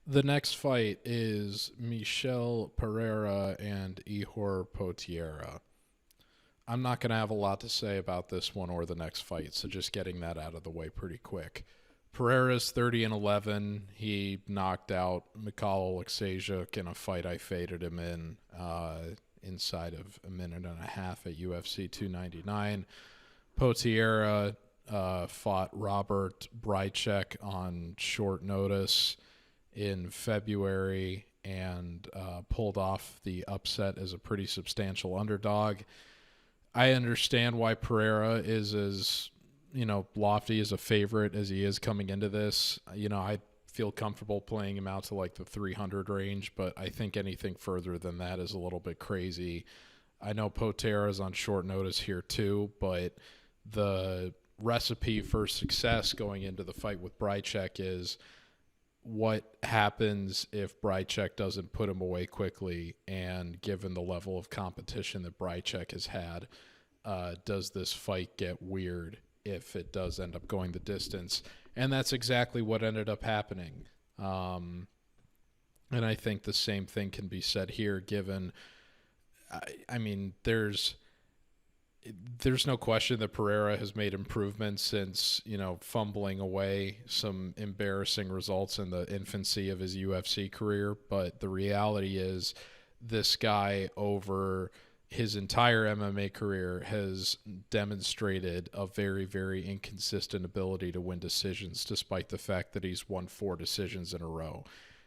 The next fight is Michel Pereira and Ihor Potieria. I'm not going to have a lot to say about this one or the next fight, so just getting that out of the way pretty quick. Pereira's 30-11. He knocked out Michal Oleksiejczuk in a fight I faded him in inside of a minute and a half at UFC 299. Potieria fought Robert Brycek on short notice in February and pulled off the upset as a pretty substantial underdog. I understand why Pereira is as, lofty as a favorite as he is coming into this. I feel comfortable playing him out to like the 300 range, but I think anything further than that is a little bit crazy. I know Potieria is on short notice here too, but the recipe for success going into the fight with Brycek is what happens if Brycek doesn't put him away quickly, and given the level of competition that Brycek has had, does this fight get weird if it does end up going the distance? And that's exactly what ended up happening. And I think the same thing can be said here, given, there's no question that Pereira has made improvements since, fumbling away some embarrassing results in the infancy of his UFC career. But the reality is this guy over his entire MMA career has demonstrated a very, very inconsistent ability to win decisions, despite the fact that he's won 4 decisions in a row.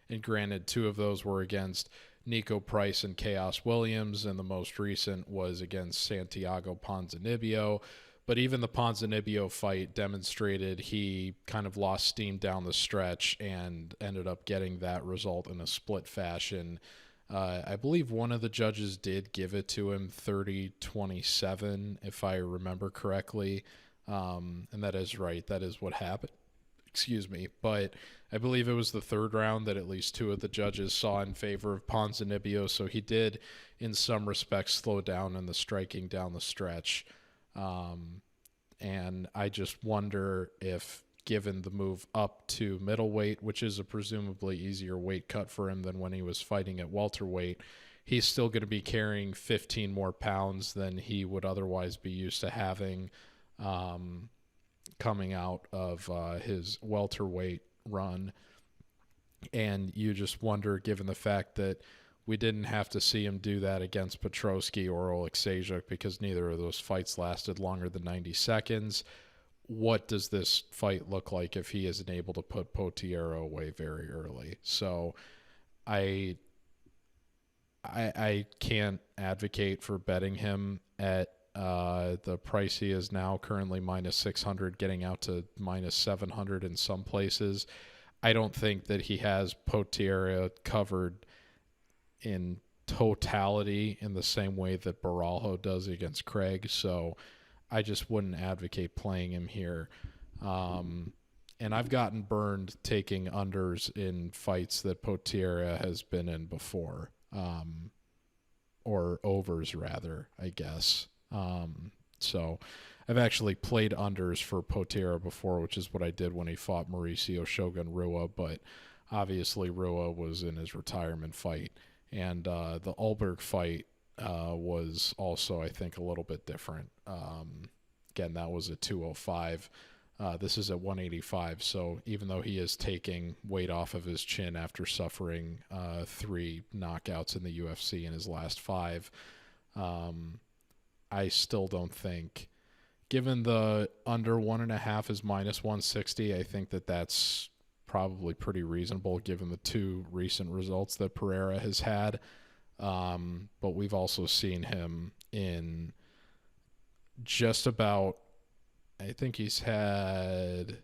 And granted, 2 of those were against Nico Price and Chaos Williams, and the most recent was against Santiago Ponzinibbio. But even the Ponzinibbio fight demonstrated he kind of lost steam down the stretch and ended up getting that result in a split fashion. I believe one of the judges did give it to him 30-27, if I remember correctly. And that is right. That is what happened. Excuse me. But I believe it was the 3rd round that at least 2 of the judges saw in favor of Ponzinibbio. So he did, in some respects, slow down in the striking down the stretch. And I just wonder if, given the move up to middleweight, which is a presumably easier weight cut for him than when he was fighting at welterweight, he's still going to be carrying 15 more pounds than he would otherwise be used to having coming out of his welterweight run. And you just wonder, given the fact that we didn't have to see him do that against Petroski or Oleksiejczuk because neither of those fights lasted longer than 90 seconds, what does this fight look like if he isn't able to put Potieria away very early? So I can't advocate for betting him at the price he is now, currently -600, getting out to -700 in some places. I don't think that he has Potieria covered in totality in the same way that Borralho does against Craig. So I just wouldn't advocate playing him here. And I've gotten burned taking unders in fights that Potieria has been in before, or overs rather, I guess. So I've actually played unders for Potieria before, which is what I did when he fought Mauricio Shogun Rua, but obviously Rua was in his retirement fight. And the Ulberg fight was also, I think, a little bit different. Again, that was at 205. This is at 185. So even though he is taking weight off of his chin after suffering 3 knockouts in the UFC in his last 5, I still don't think, given the under 1.5 is -160, I think that that's probably pretty reasonable given the 2 recent results that Pereira has had. But we've also seen him in just about, I think he's had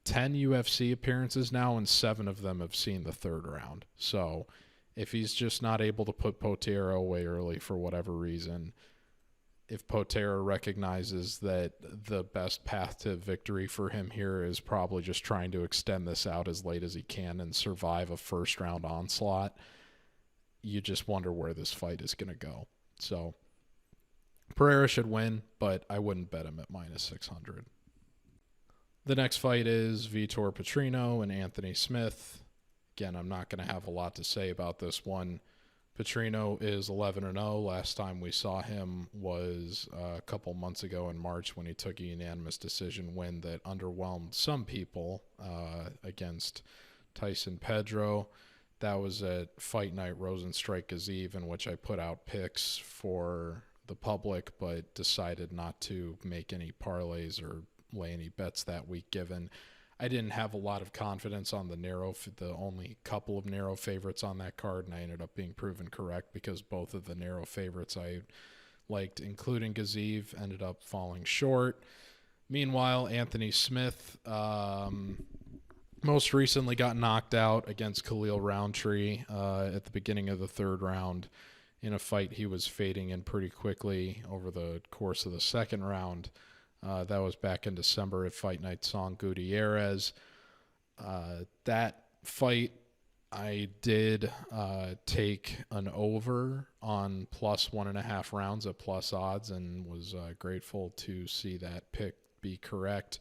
10 UFC appearances now, and 7 of them have seen the 3rd round. So if he's just not able to put Potieria away early for whatever reason, if Potieria recognizes that the best path to victory for him here is probably just trying to extend this out as late as he can and survive a first-round onslaught, you just wonder where this fight is going to go. So Pereira should win, but I wouldn't bet him at -600. The next fight is Vitor Petrino and Anthony Smith. Again, I'm not going to have a lot to say about this one. Petrino is 11-0. Last time we saw him was a couple months ago in March when he took a unanimous decision win that underwhelmed some people against Tyson Pedro. That was at Fight Night Rosenstrike Gaziv, in which I put out picks for the public, but decided not to make any parlays or lay any bets that week, given I didn't have a lot of confidence on the only couple of narrow favorites on that card, and I ended up being proven correct because both of the narrow favorites I liked, including Gaziv, ended up falling short. Meanwhile, Anthony Smith most recently got knocked out against Khalil Roundtree at the beginning of the third round in a fight he was fading in pretty quickly over the course of the second round. That was back in December at Fight Night Song Gutierrez. That fight, I did take an over on plus 1.5 rounds at plus odds and was grateful to see that pick be correct.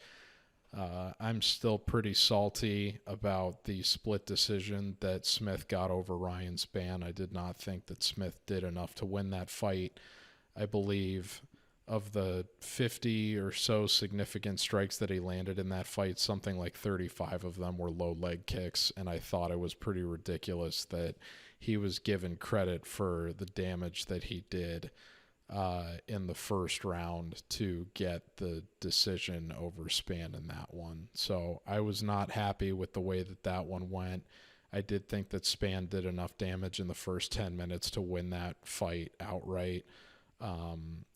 I'm still pretty salty about the split decision that Smith got over Ryan Spann. I did not think that Smith did enough to win that fight. I believe of the 50 or so significant strikes that he landed in that fight, something like 35 of them were low leg kicks, and I thought it was pretty ridiculous that he was given credit for the damage that he did in the first round to get the decision over Spann in that one. So I was not happy with the way that that one went. I did think that Spann did enough damage in the first 10 minutes to win that fight outright.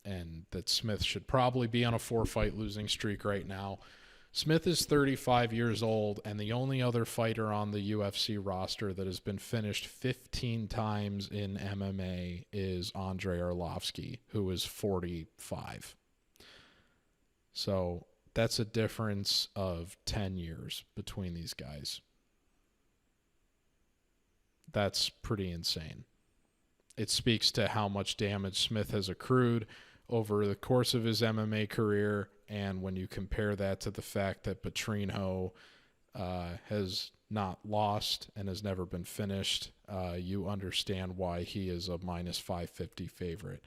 And that Smith should probably be on a 4-fight losing streak right now. Smith is 35 years old, and the only other fighter on the UFC roster that has been finished 15 times in MMA is Andrei Arlovsky, who is 45. So that's a difference of 10 years between these guys. That's pretty insane. It speaks to how much damage Smith has accrued over the course of his MMA career, and when you compare that to the fact that Petrino has not lost and has never been finished, you understand why he is a minus 550 favorite.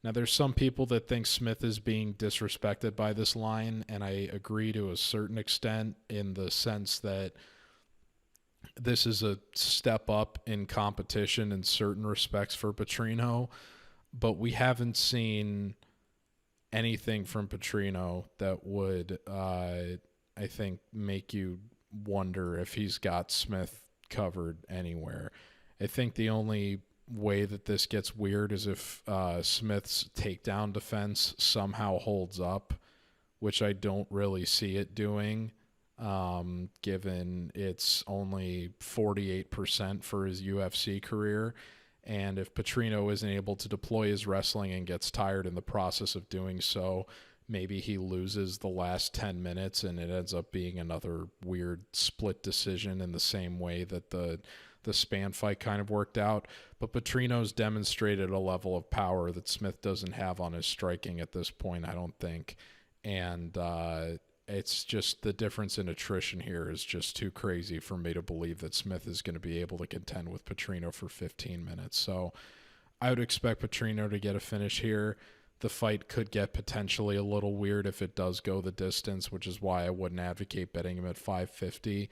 Now, there's some people that think Smith is being disrespected by this line, and I agree to a certain extent in the sense that this is a step up in competition in certain respects for Petrino, but we haven't seen anything from Petrino that would, I think, make you wonder if he's got Smith covered anywhere. I think the only way that this gets weird is if Smith's takedown defense somehow holds up, which I don't really see it doing. Given it's only 48% for his UFC career. And if Petrino isn't able to deploy his wrestling and gets tired in the process of doing so, maybe he loses the last 10 minutes and it ends up being another weird split decision in the same way that the Spann fight kind of worked out. But Petrino's demonstrated a level of power that Smith doesn't have on his striking at this point, I don't think. And it's just the difference in attrition here is just too crazy for me to believe that Smith is going to be able to contend with Petrino for 15 minutes. So I would expect Petrino to get a finish here. The fight could get potentially a little weird if it does go the distance, which is why I wouldn't advocate betting him at 550.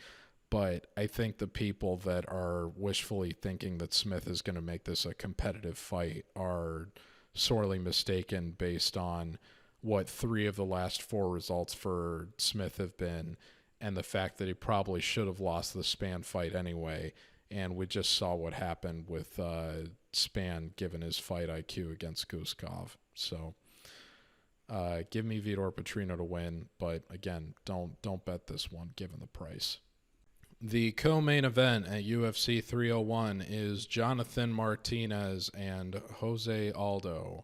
But I think the people that are wishfully thinking that Smith is going to make this a competitive fight are sorely mistaken based on what 3 of the last 4 results for Smith have been, and the fact that he probably should have lost the Spann fight anyway. And we just saw what happened with Spann given his fight IQ against Guskov. So give me Vitor Petrino to win, but again, don't bet this one given the price. The co-main event at UFC 301 is Jonathan Martinez and Jose Aldo.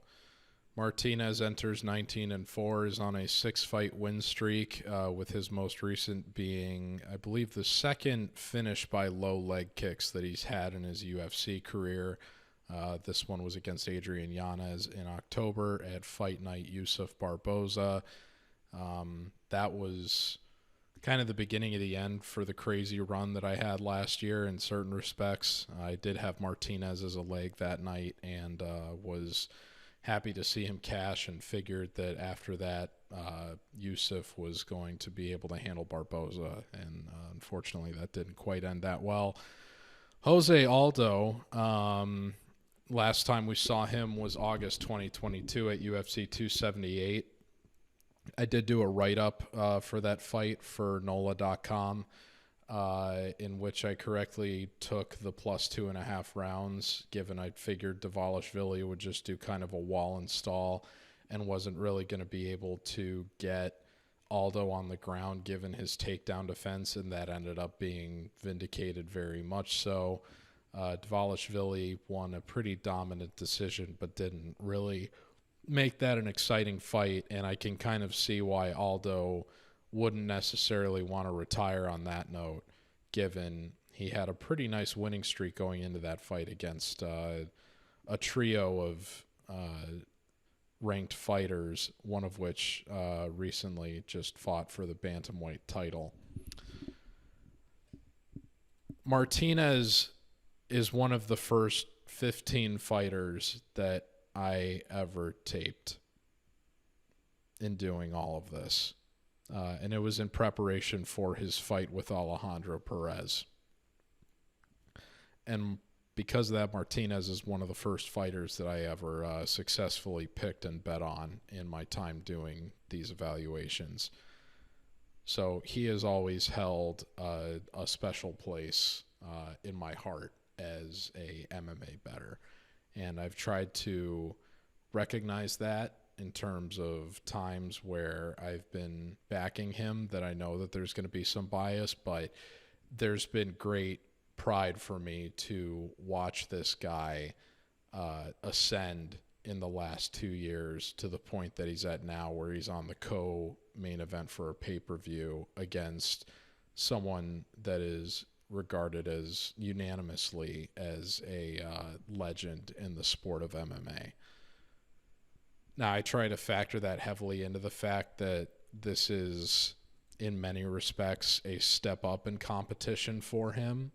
Martinez enters 19-4, is on a 6-fight win streak, with his most recent being, I believe, the second finish by low leg kicks that he's had in his UFC career. This one was against Adrian Yanez in October at Fight Night Yusuf Barboza. That was kind of the beginning of the end for the crazy run that I had last year in certain respects. I did have Martinez as a leg that night and was happy to see him cash, and figured that after that, Yusuf was going to be able to handle Barboza, and unfortunately that didn't quite end that well. Jose Aldo, last time we saw him was August 2022 at UFC 278. I did do a write-up for that fight for NOLA.com, in which I correctly took the plus 2.5 rounds, given I figured Dvalishvili would just do kind of a wall install and wasn't really going to be able to get Aldo on the ground given his takedown defense, and that ended up being vindicated very much so. Dvalishvili won a pretty dominant decision, but didn't really make that an exciting fight, and I can kind of see why Aldo wouldn't necessarily want to retire on that note, given he had a pretty nice winning streak going into that fight against a trio of ranked fighters, one of which recently just fought for the bantamweight title. Martinez is one of the first 15 fighters that I ever taped in doing all of this. And it was in preparation for his fight with Alejandro Perez. And because of that, Martinez is one of the first fighters that I ever successfully picked and bet on in my time doing these evaluations. So he has always held a special place in my heart as a MMA bettor. And I've tried to recognize that in terms of times where I've been backing him, that I know that there's going to be some bias, but there's been great pride for me to watch this guy ascend in the last 2 years to the point that he's at now, where he's on the co-main event for a pay-per-view against someone that is regarded as unanimously as a legend in the sport of MMA. Now, I try to factor that heavily into the fact that this is, in many respects, a step up in competition for him.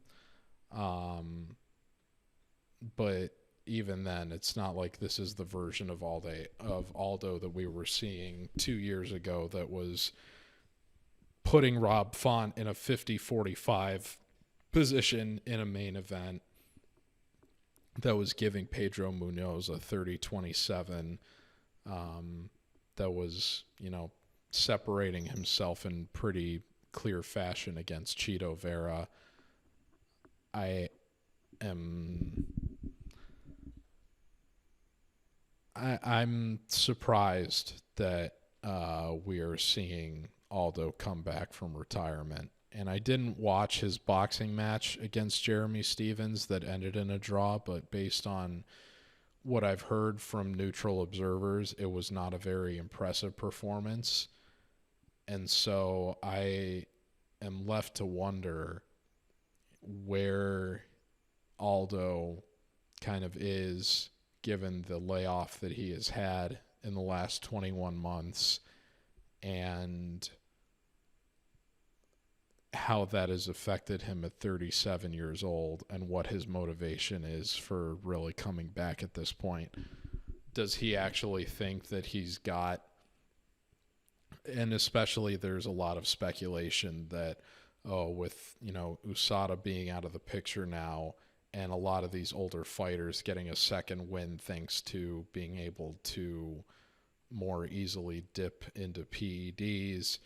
But even then, it's not like this is the version of Aldo that we were seeing 2 years ago that was putting Rob Font in a 50-45 position in a main event, that was giving Pedro Munoz a 30-27, that was, separating himself in pretty clear fashion against Chito Vera. I'm surprised that we are seeing Aldo come back from retirement. And I didn't watch his boxing match against Jeremy Stevens that ended in a draw, but based on what I've heard from neutral observers, it was not a very impressive performance. And so I am left to wonder where Aldo kind of is, given the layoff that he has had in the last 21 months, and how that has affected him at 37 years old, and what his motivation is for really coming back at this point. Does he actually think that he's got, and especially there's a lot of speculation that, with, USADA being out of the picture now, and a lot of these older fighters getting a second win thanks to being able to more easily dip into PEDs,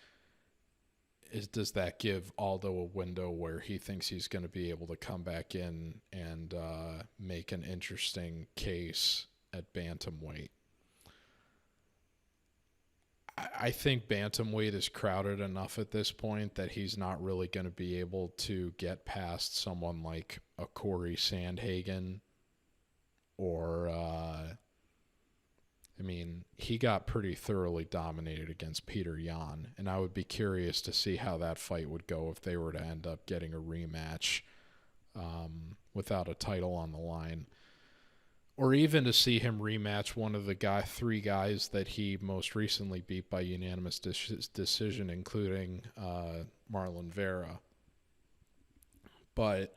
does that give Aldo a window where he thinks he's going to be able to come back in and make an interesting case at bantamweight? I think bantamweight is crowded enough at this point that he's not really going to be able to get past someone like a Corey Sandhagen, or he got pretty thoroughly dominated against Peter Yan, and I would be curious to see how that fight would go if they were to end up getting a rematch without a title on the line. or even to see him rematch one of the three guys that he most recently beat by unanimous decision, including Marlon Vera. But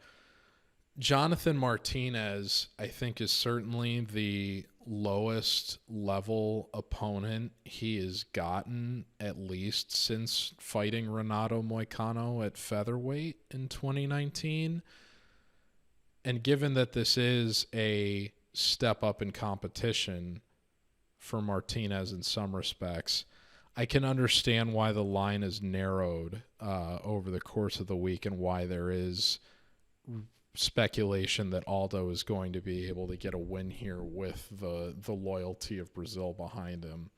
Jonathan Martinez, I think, is certainly the lowest level opponent he has gotten, at least since fighting Renato Moicano at featherweight in 2019. And given that this is a step up in competition for Martinez in some respects, I can understand why the line is narrowed over the course of the week and why there is speculation that Aldo is going to be able to get a win here with the loyalty of Brazil behind him.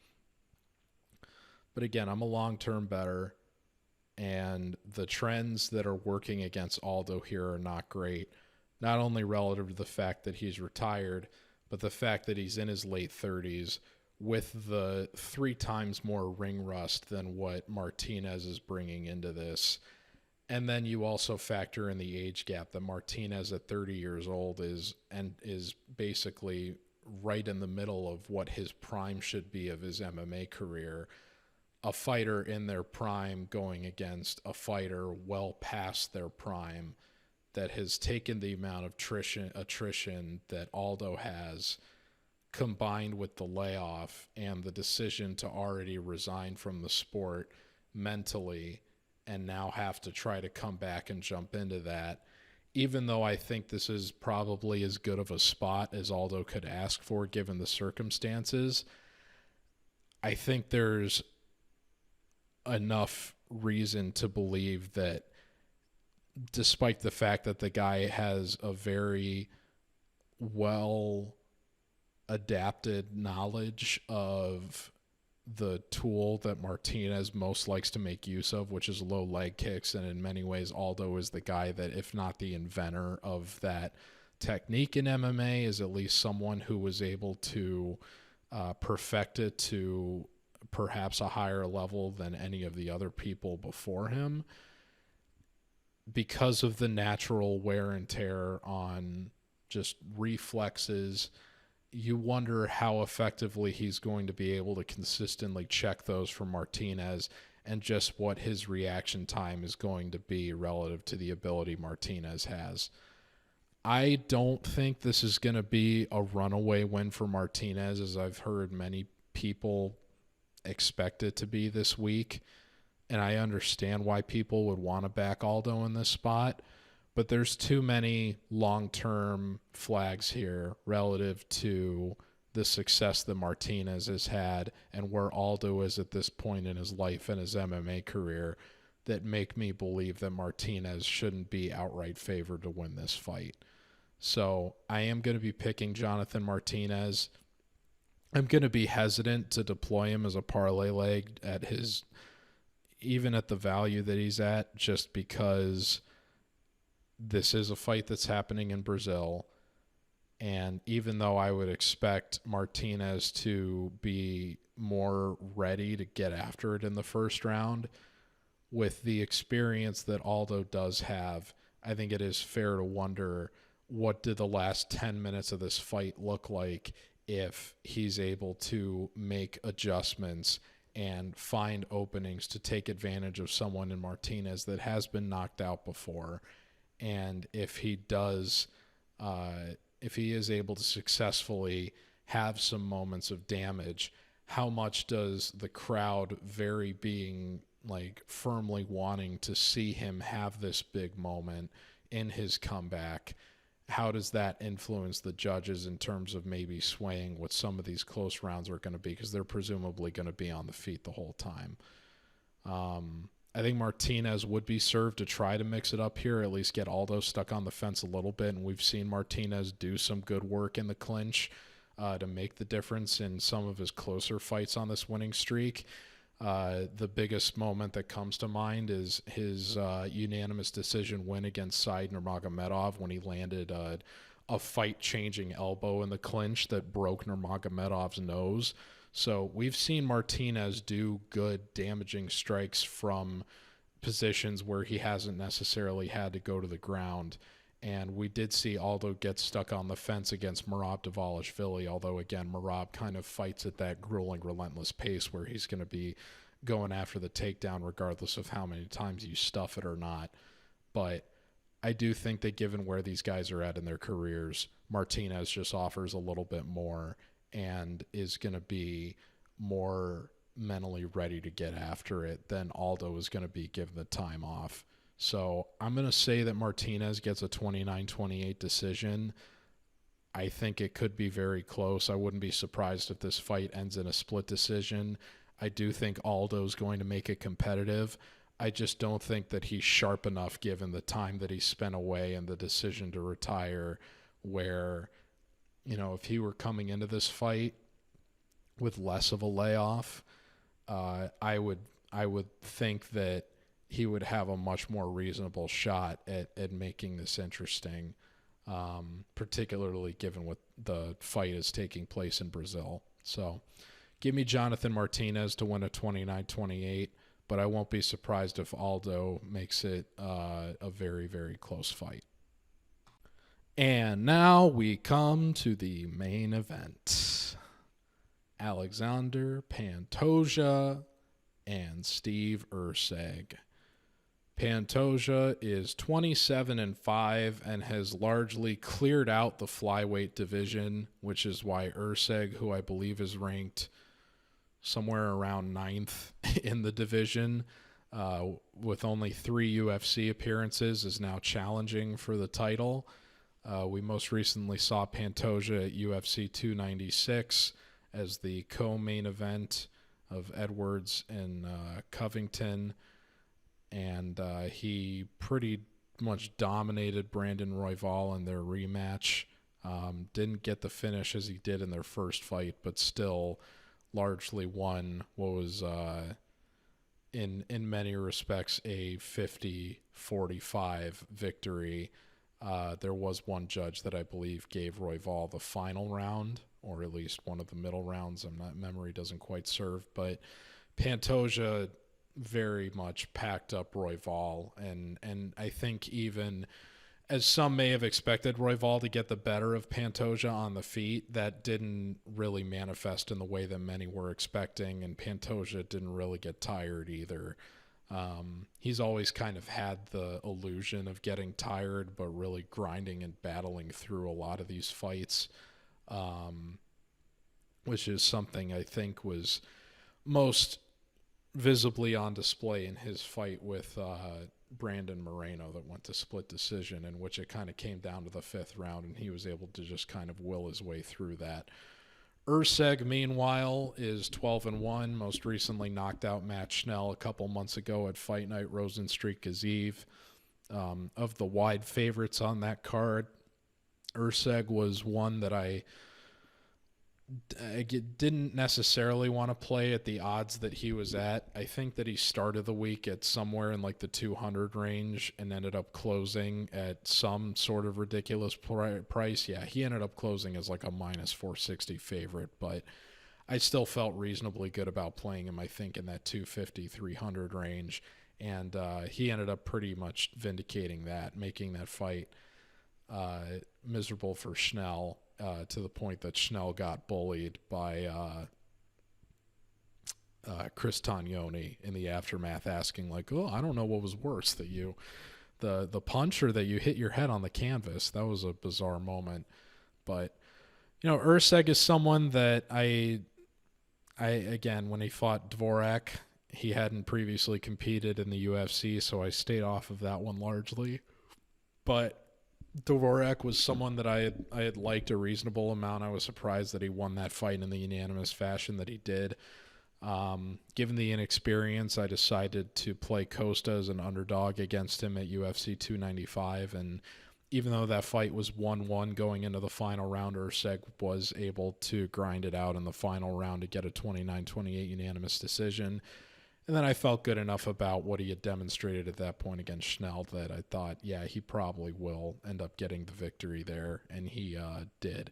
But again, I'm a long-term bettor, and the trends that are working against Aldo here are not great, not only relative to the fact that he's retired, but the fact that he's in his late 30s with the 3 times more ring rust than what Martinez is bringing into this. And then you also factor in the age gap that Martinez at 30 years old is basically right in the middle of what his prime should be of his MMA career. A fighter in their prime going against a fighter well past their prime that has taken the amount of attrition that Aldo has, combined with the layoff and the decision to already resign from the sport mentally, and now have to try to come back and jump into that. Even though I think this is probably as good of a spot as Aldo could ask for given the circumstances, I think there's enough reason to believe that despite the fact that the guy has a very well adapted knowledge of the tool that Martinez most likes to make use of, which is low leg kicks, and in many ways Aldo is the guy that, if not the inventor of that technique in MMA, is at least someone who was able to perfect it to perhaps a higher level than any of the other people before him. Because of the natural wear and tear on just reflexes, you wonder how effectively he's going to be able to consistently check those for Martinez, and just what his reaction time is going to be relative to the ability Martinez has. I don't think this is going to be a runaway win for Martinez, as I've heard many people expect it to be this week. And I understand why people would want to back Aldo in this spot, but there's too many long-term flags here relative to the success that Martinez has had and where Aldo is at this point in his life and his MMA career that make me believe that Martinez shouldn't be outright favored to win this fight. So I am going to be picking Jonathan Martinez. I'm going to be hesitant to deploy him as a parlay leg at his, even at the value that he's at, just because this is a fight that's happening in Brazil. And even though I would expect Martinez to be more ready to get after it in the first round, with the experience that Aldo does have, I think it is fair to wonder, what did the last 10 minutes of this fight look like if he's able to make adjustments and find openings to take advantage of someone in Martinez that has been knocked out before. And if he does, if he is able to successfully have some moments of damage, how much does the crowd vary being like firmly wanting to see him have this big moment in his comeback? How does that influence the judges in terms of maybe swaying what some of these close rounds are going to be, because they're presumably going to be on the feet the whole time? I think Martinez would be served to try to mix it up here, at least get Aldo stuck on the fence a little bit, and we've seen Martinez do some good work in the clinch to make the difference in some of his closer fights on this winning streak. The biggest moment that comes to mind is his unanimous decision win against Said Nurmagomedov, when he landed a fight-changing elbow in the clinch that broke Nurmagomedov's nose. So we've seen Martinez do good, damaging strikes from positions where he hasn't necessarily had to go to the ground. And we did see Aldo get stuck on the fence against Merab Dvalishvili, although, again, Merab kind of fights at that grueling, relentless pace where he's going to be going after the takedown regardless of how many times you stuff it or not. But I do think that given where these guys are at in their careers, Martinez just offers a little bit more and is going to be more mentally ready to get after it than Aldo is going to be given the time off. So I'm going to say that Martinez gets a 29-28 decision. I think it could be very close. I wouldn't be surprised if this fight ends in a split decision. I do think Aldo's going to make it competitive. I just don't think that he's sharp enough given the time that he spent away and the decision to retire where, if he were coming into this fight with less of a layoff, I would think that he would have a much more reasonable shot at making this interesting, particularly given what the fight is taking place in Brazil. So give me Jonathan Martinez to win a 29-28, but I won't be surprised if Aldo makes it a very, very close fight. And now we come to the main event. Alexandre Pantoja and Steve Erceg. Pantoja is 27-5 and has largely cleared out the flyweight division, which is why Erceg, who I believe is ranked somewhere around 9th in the division, with only 3 UFC appearances, is now challenging for the title. We most recently saw Pantoja at UFC 296 as the co-main event of Edwards and Covington. And he pretty much dominated Brandon Royval in their rematch. Didn't get the finish as he did in their first fight, but still largely won what was, in many respects, a 50-45 victory. There was one judge that I believe gave Royval the final round, or at least one of the middle rounds. Memory doesn't quite serve, but Pantoja very much packed up Royval, and I think even as some may have expected Royval to get the better of Pantoja on the feet, that didn't really manifest in the way that many were expecting, and Pantoja didn't really get tired either. He's always kind of had the illusion of getting tired, but really grinding and battling through a lot of these fights, which is something I think was most visibly on display in his fight with Brandon Moreno that went to split decision, in which it kind of came down to the 5th round, and he was able to just kind of will his way through that. Erceg, meanwhile, is 12-1, most recently knocked out Matt Schnell a couple months ago at Fight Night Rosenstreich-Gaziv. Of the wide favorites on that card, Erceg was one that I didn't necessarily want to play at the odds that he was at. I think that he started the week at somewhere in like the 200 range and ended up closing at some sort of ridiculous price. Yeah, he ended up closing as like a minus 460 favorite, but I still felt reasonably good about playing him, I think, in that 250, 300 range. And he ended up pretty much vindicating that, making that fight miserable for Schnell. To the point that Schnell got bullied by Chris Tognoni in the aftermath, asking like, "Oh, I don't know what was worse, that the punch or that you hit your head on the canvas." That was a bizarre moment. But Erceg is someone that I again, when he fought Dvorak, he hadn't previously competed in the UFC, so I stayed off of that one largely. But Dvorak was someone that I had liked a reasonable amount. I was surprised that he won that fight in the unanimous fashion that he did. Given the inexperience, I decided to play Costa as an underdog against him at UFC 295. And even though that fight was 1-1 going into the final round, Erceg was able to grind it out in the final round to get a 29-28 unanimous decision. And then I felt good enough about what he had demonstrated at that point against Schnell that I thought, yeah, he probably will end up getting the victory there, and he did.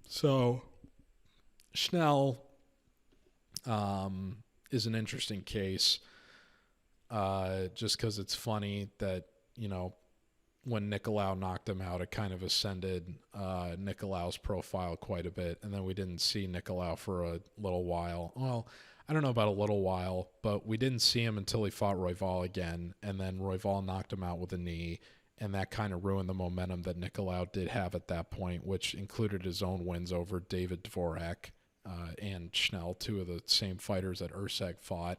So Schnell is an interesting case just because it's funny that, when Nicolau knocked him out, it kind of ascended Nicolau's profile quite a bit, and then we didn't see Nicolau for a little while. Well, I don't know about a little while, but we didn't see him until he fought Royval again, and then Royval knocked him out with a knee, and that kind of ruined the momentum that Nicolau did have at that point, which included his own wins over David Dvorak and Schnell, two of the same fighters that Erceg fought.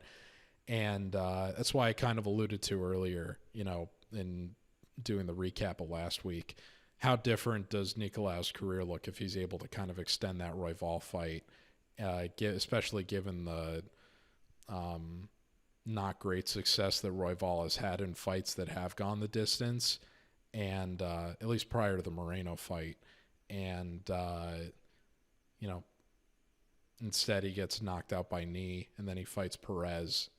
And that's why I kind of alluded to earlier, in doing the recap of last week, how different does Nicolau's career look if he's able to kind of extend that Royval fight, especially given the not great success that Royval has had in fights that have gone the distance, and at least prior to the Moreno fight. And, instead he gets knocked out by knee, and then he fights Perez,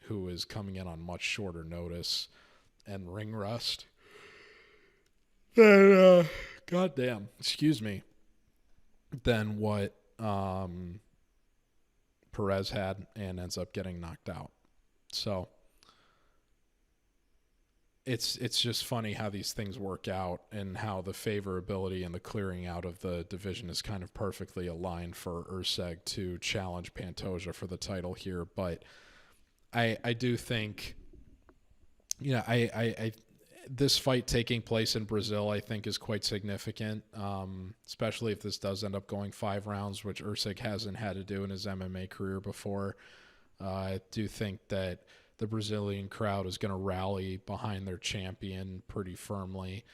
who is coming in on much shorter notice and ring rust. And, goddamn, excuse me, than what Perez had, and ends up getting knocked out. So it's just funny how these things work out, and how the favorability and the clearing out of the division is kind of perfectly aligned for Erceg to challenge Pantoja for the title here. But I do think, I this fight taking place in Brazil, I think, is quite significant, especially if this does end up going 5 rounds, which Erceg hasn't had to do in his MMA career before. I do think that the Brazilian crowd is going to rally behind their champion pretty firmly.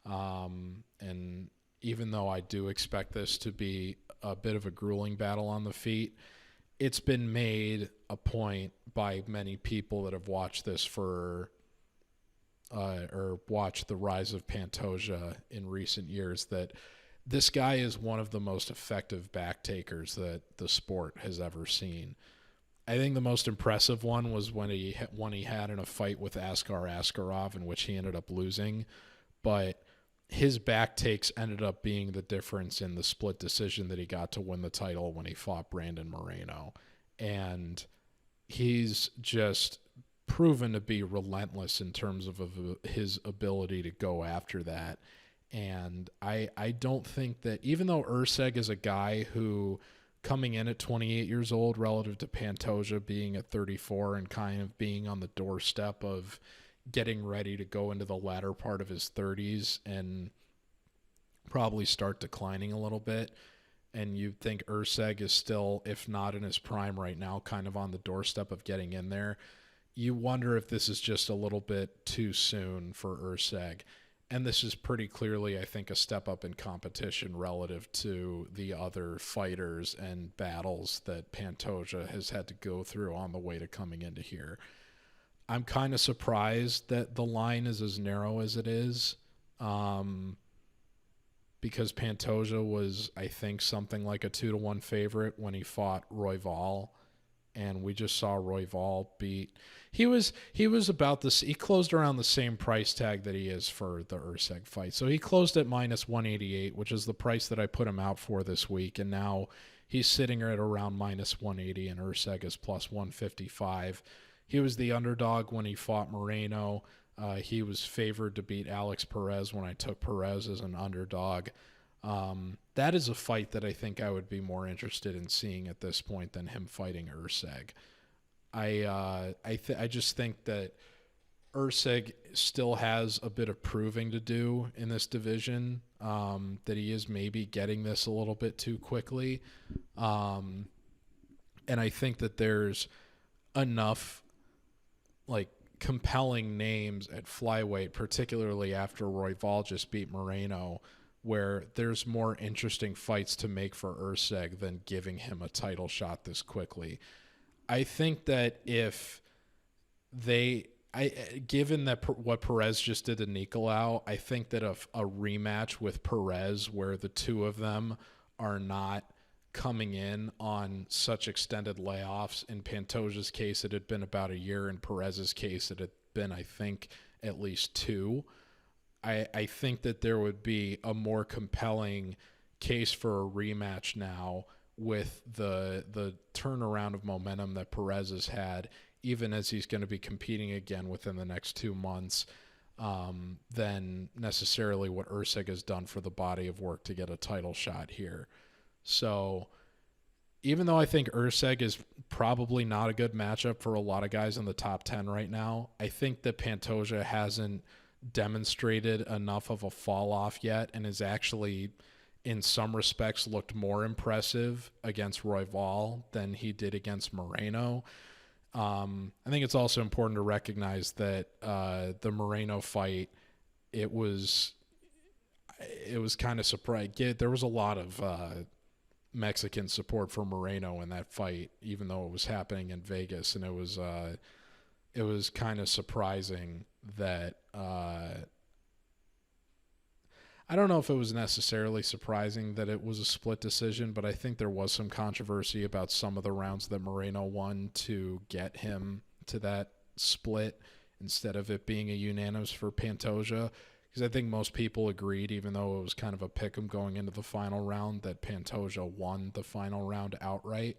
And even though I do expect this to be a bit of a grueling battle on the feet, it's been made a point by many people that have watched this or watched the rise of Pantoja in recent years, that this guy is one of the most effective back takers that the sport has ever seen. I think the most impressive one was when he had in a fight with Askar Askarov, in which he ended up losing. But his back takes ended up being the difference in the split decision that he got to win the title when he fought Brandon Moreno. And he's just proven to be relentless in terms of his ability to go after that. And I don't think that, even though Erceg is a guy who, coming in at 28 years old relative to Pantoja being at 34 and kind of being on the doorstep of getting ready to go into the latter part of his 30s and probably start declining a little bit, and you think Erceg is still, if not in his prime right now, kind of on the doorstep of getting in there, you wonder if this is just a little bit too soon for Erceg. And this is pretty clearly, I think, a step up in competition relative to the other fighters and battles that Pantoja has had to go through on the way to coming into here. I'm kind of surprised that the line is as narrow as it is, because Pantoja was, I think, something like a 2-1 favorite when he fought Royval. And we just saw Royval beat. He was about this. He closed around the same price tag that he is for the Erceg fight. So he closed at -188, which is the price that I put him out for this week. And now he's sitting at around -180, and Erceg is +155. He was the underdog when he fought Moreno. He was favored to beat Alex Perez when I took Perez as an underdog. That is a fight that I think I would be more interested in seeing at this point than him fighting Erceg. I just think that Erceg still has a bit of proving to do in this division, that he is maybe getting this a little bit too quickly. And I think that there's enough compelling names at flyweight, particularly after Royval just beat Moreno, where there's more interesting fights to make for Erceg than giving him a title shot this quickly. I think that given that what Perez just did to Nicolau, I think that a rematch with Perez where the two of them are not coming in on such extended layoffs. In Pantoja's case, it had been about a year. In Perez's case, it had been, I think, at least 2. I think that there would be a more compelling case for a rematch now with the turnaround of momentum that Perez has had, even as he's going to be competing again within the next 2 months. than necessarily what Erceg has done for the body of work to get a title shot here. So even though I think Erceg is probably not a good matchup for a lot of guys in the top 10 right now, I think that Pantoja hasn't demonstrated enough of a fall off yet and is actually, in some respects, looked more impressive against Royval than he did against Moreno. I think it's also important to recognize that the Moreno fight, it was kind of surprising. There was a lot of Mexican support for Moreno in that fight, even though it was happening in Vegas, and it was kind of surprising that I don't know if it was necessarily surprising that it was a split decision, but I think there was some controversy about some of the rounds that Moreno won to get him to that split instead of it being a unanimous for Pantoja. Because I think most people agreed, even though it was kind of a pick'em going into the final round, that Pantoja won the final round outright.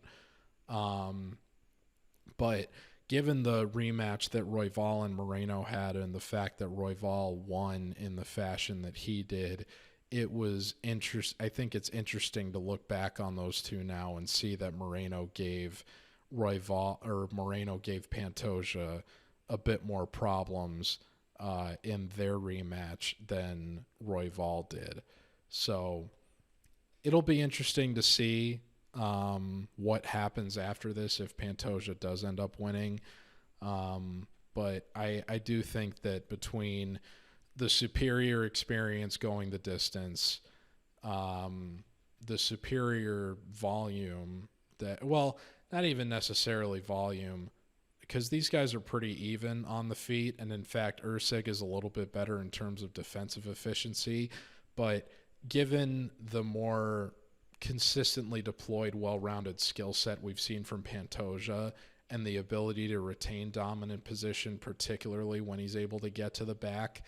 But given the rematch that Royval and Moreno had and the fact that Royval won in the fashion that he did, it was I think it's interesting to look back on those two now and see that Moreno gave Pantoja a bit more problems in their rematch than Royval did. So it'll be interesting to see what happens after this if Pantoja does end up winning. But I do think that between the superior experience going the distance, the superior volume not even necessarily volume, because these guys are pretty even on the feet. And in fact, Erceg is a little bit better in terms of defensive efficiency, but given the more consistently deployed, well-rounded skill set we've seen from Pantoja and the ability to retain dominant position, particularly when he's able to get to the back,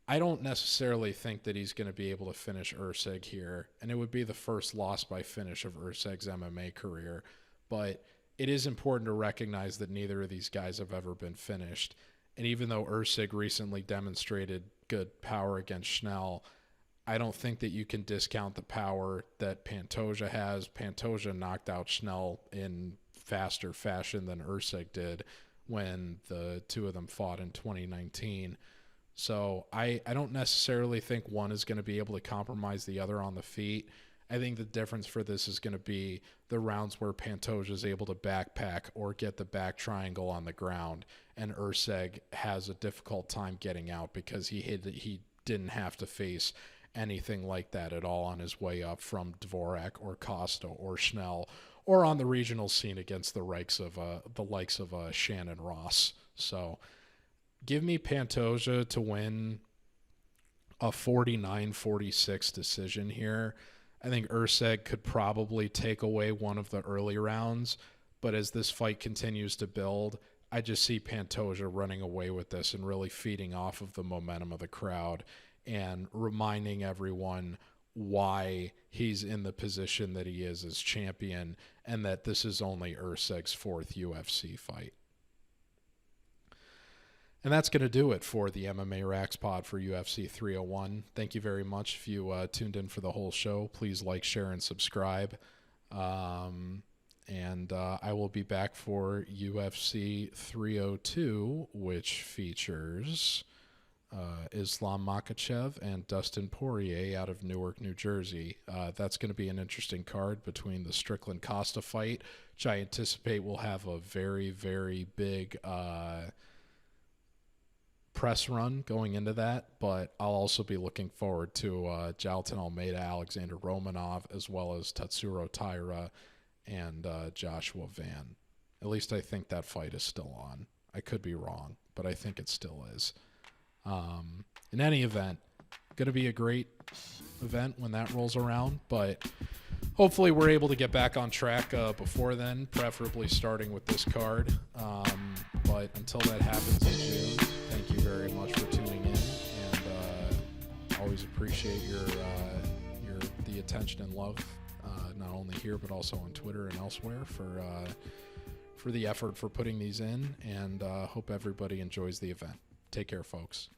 I don't necessarily think that he's going to be able to finish Erceg here, and it would be the first loss by finish of Erceg's MMA career. But it is important to recognize that neither of these guys have ever been finished. And even though Erceg recently demonstrated good power against Schnell, I don't think that you can discount the power that Pantoja has. Pantoja knocked out Schnell in faster fashion than Erceg did when the two of them fought in 2019. So I don't necessarily think one is going to be able to compromise the other on the feet. I think the difference for this is going to be the rounds where Pantoja is able to backpack or get the back triangle on the ground, and Erceg has a difficult time getting out because he didn't have to face anything like that at all on his way up from Dvorak or Costa or Schnell or on the regional scene against the likes of Shannon Ross. So give me Pantoja to win a 49-46 decision here. I think Erceg could probably take away one of the early rounds, but as this fight continues to build, I just see Pantoja running away with this and really feeding off of the momentum of the crowd and reminding everyone why he's in the position that he is as champion and that this is only Erceg's fourth UFC fight. And that's going to do it for the MMA RAXPOD for UFC 301. Thank you very much. If you tuned in for the whole show, please like, share, and subscribe. And I will be back for UFC 302, which features Islam Makhachev and Dustin Poirier out of Newark, New Jersey. That's going to be an interesting card between the Strickland-Costa fight, which I anticipate will have a very, very big press run going into that, but I'll also be looking forward to Jailton Almeida, Alexander Romanov, as well as Tatsuro Taira and Joshua Van. At least I think that fight is still on. I could be wrong, but I think it still is. In any event, going to be a great event when that rolls around, but hopefully we're able to get back on track before then, preferably starting with this card. But until that happens in June, thank you very much for tuning in, and always appreciate the attention and love, not only here but also on Twitter and elsewhere for the effort for putting these in, and hope everybody enjoys the event. Take care, folks.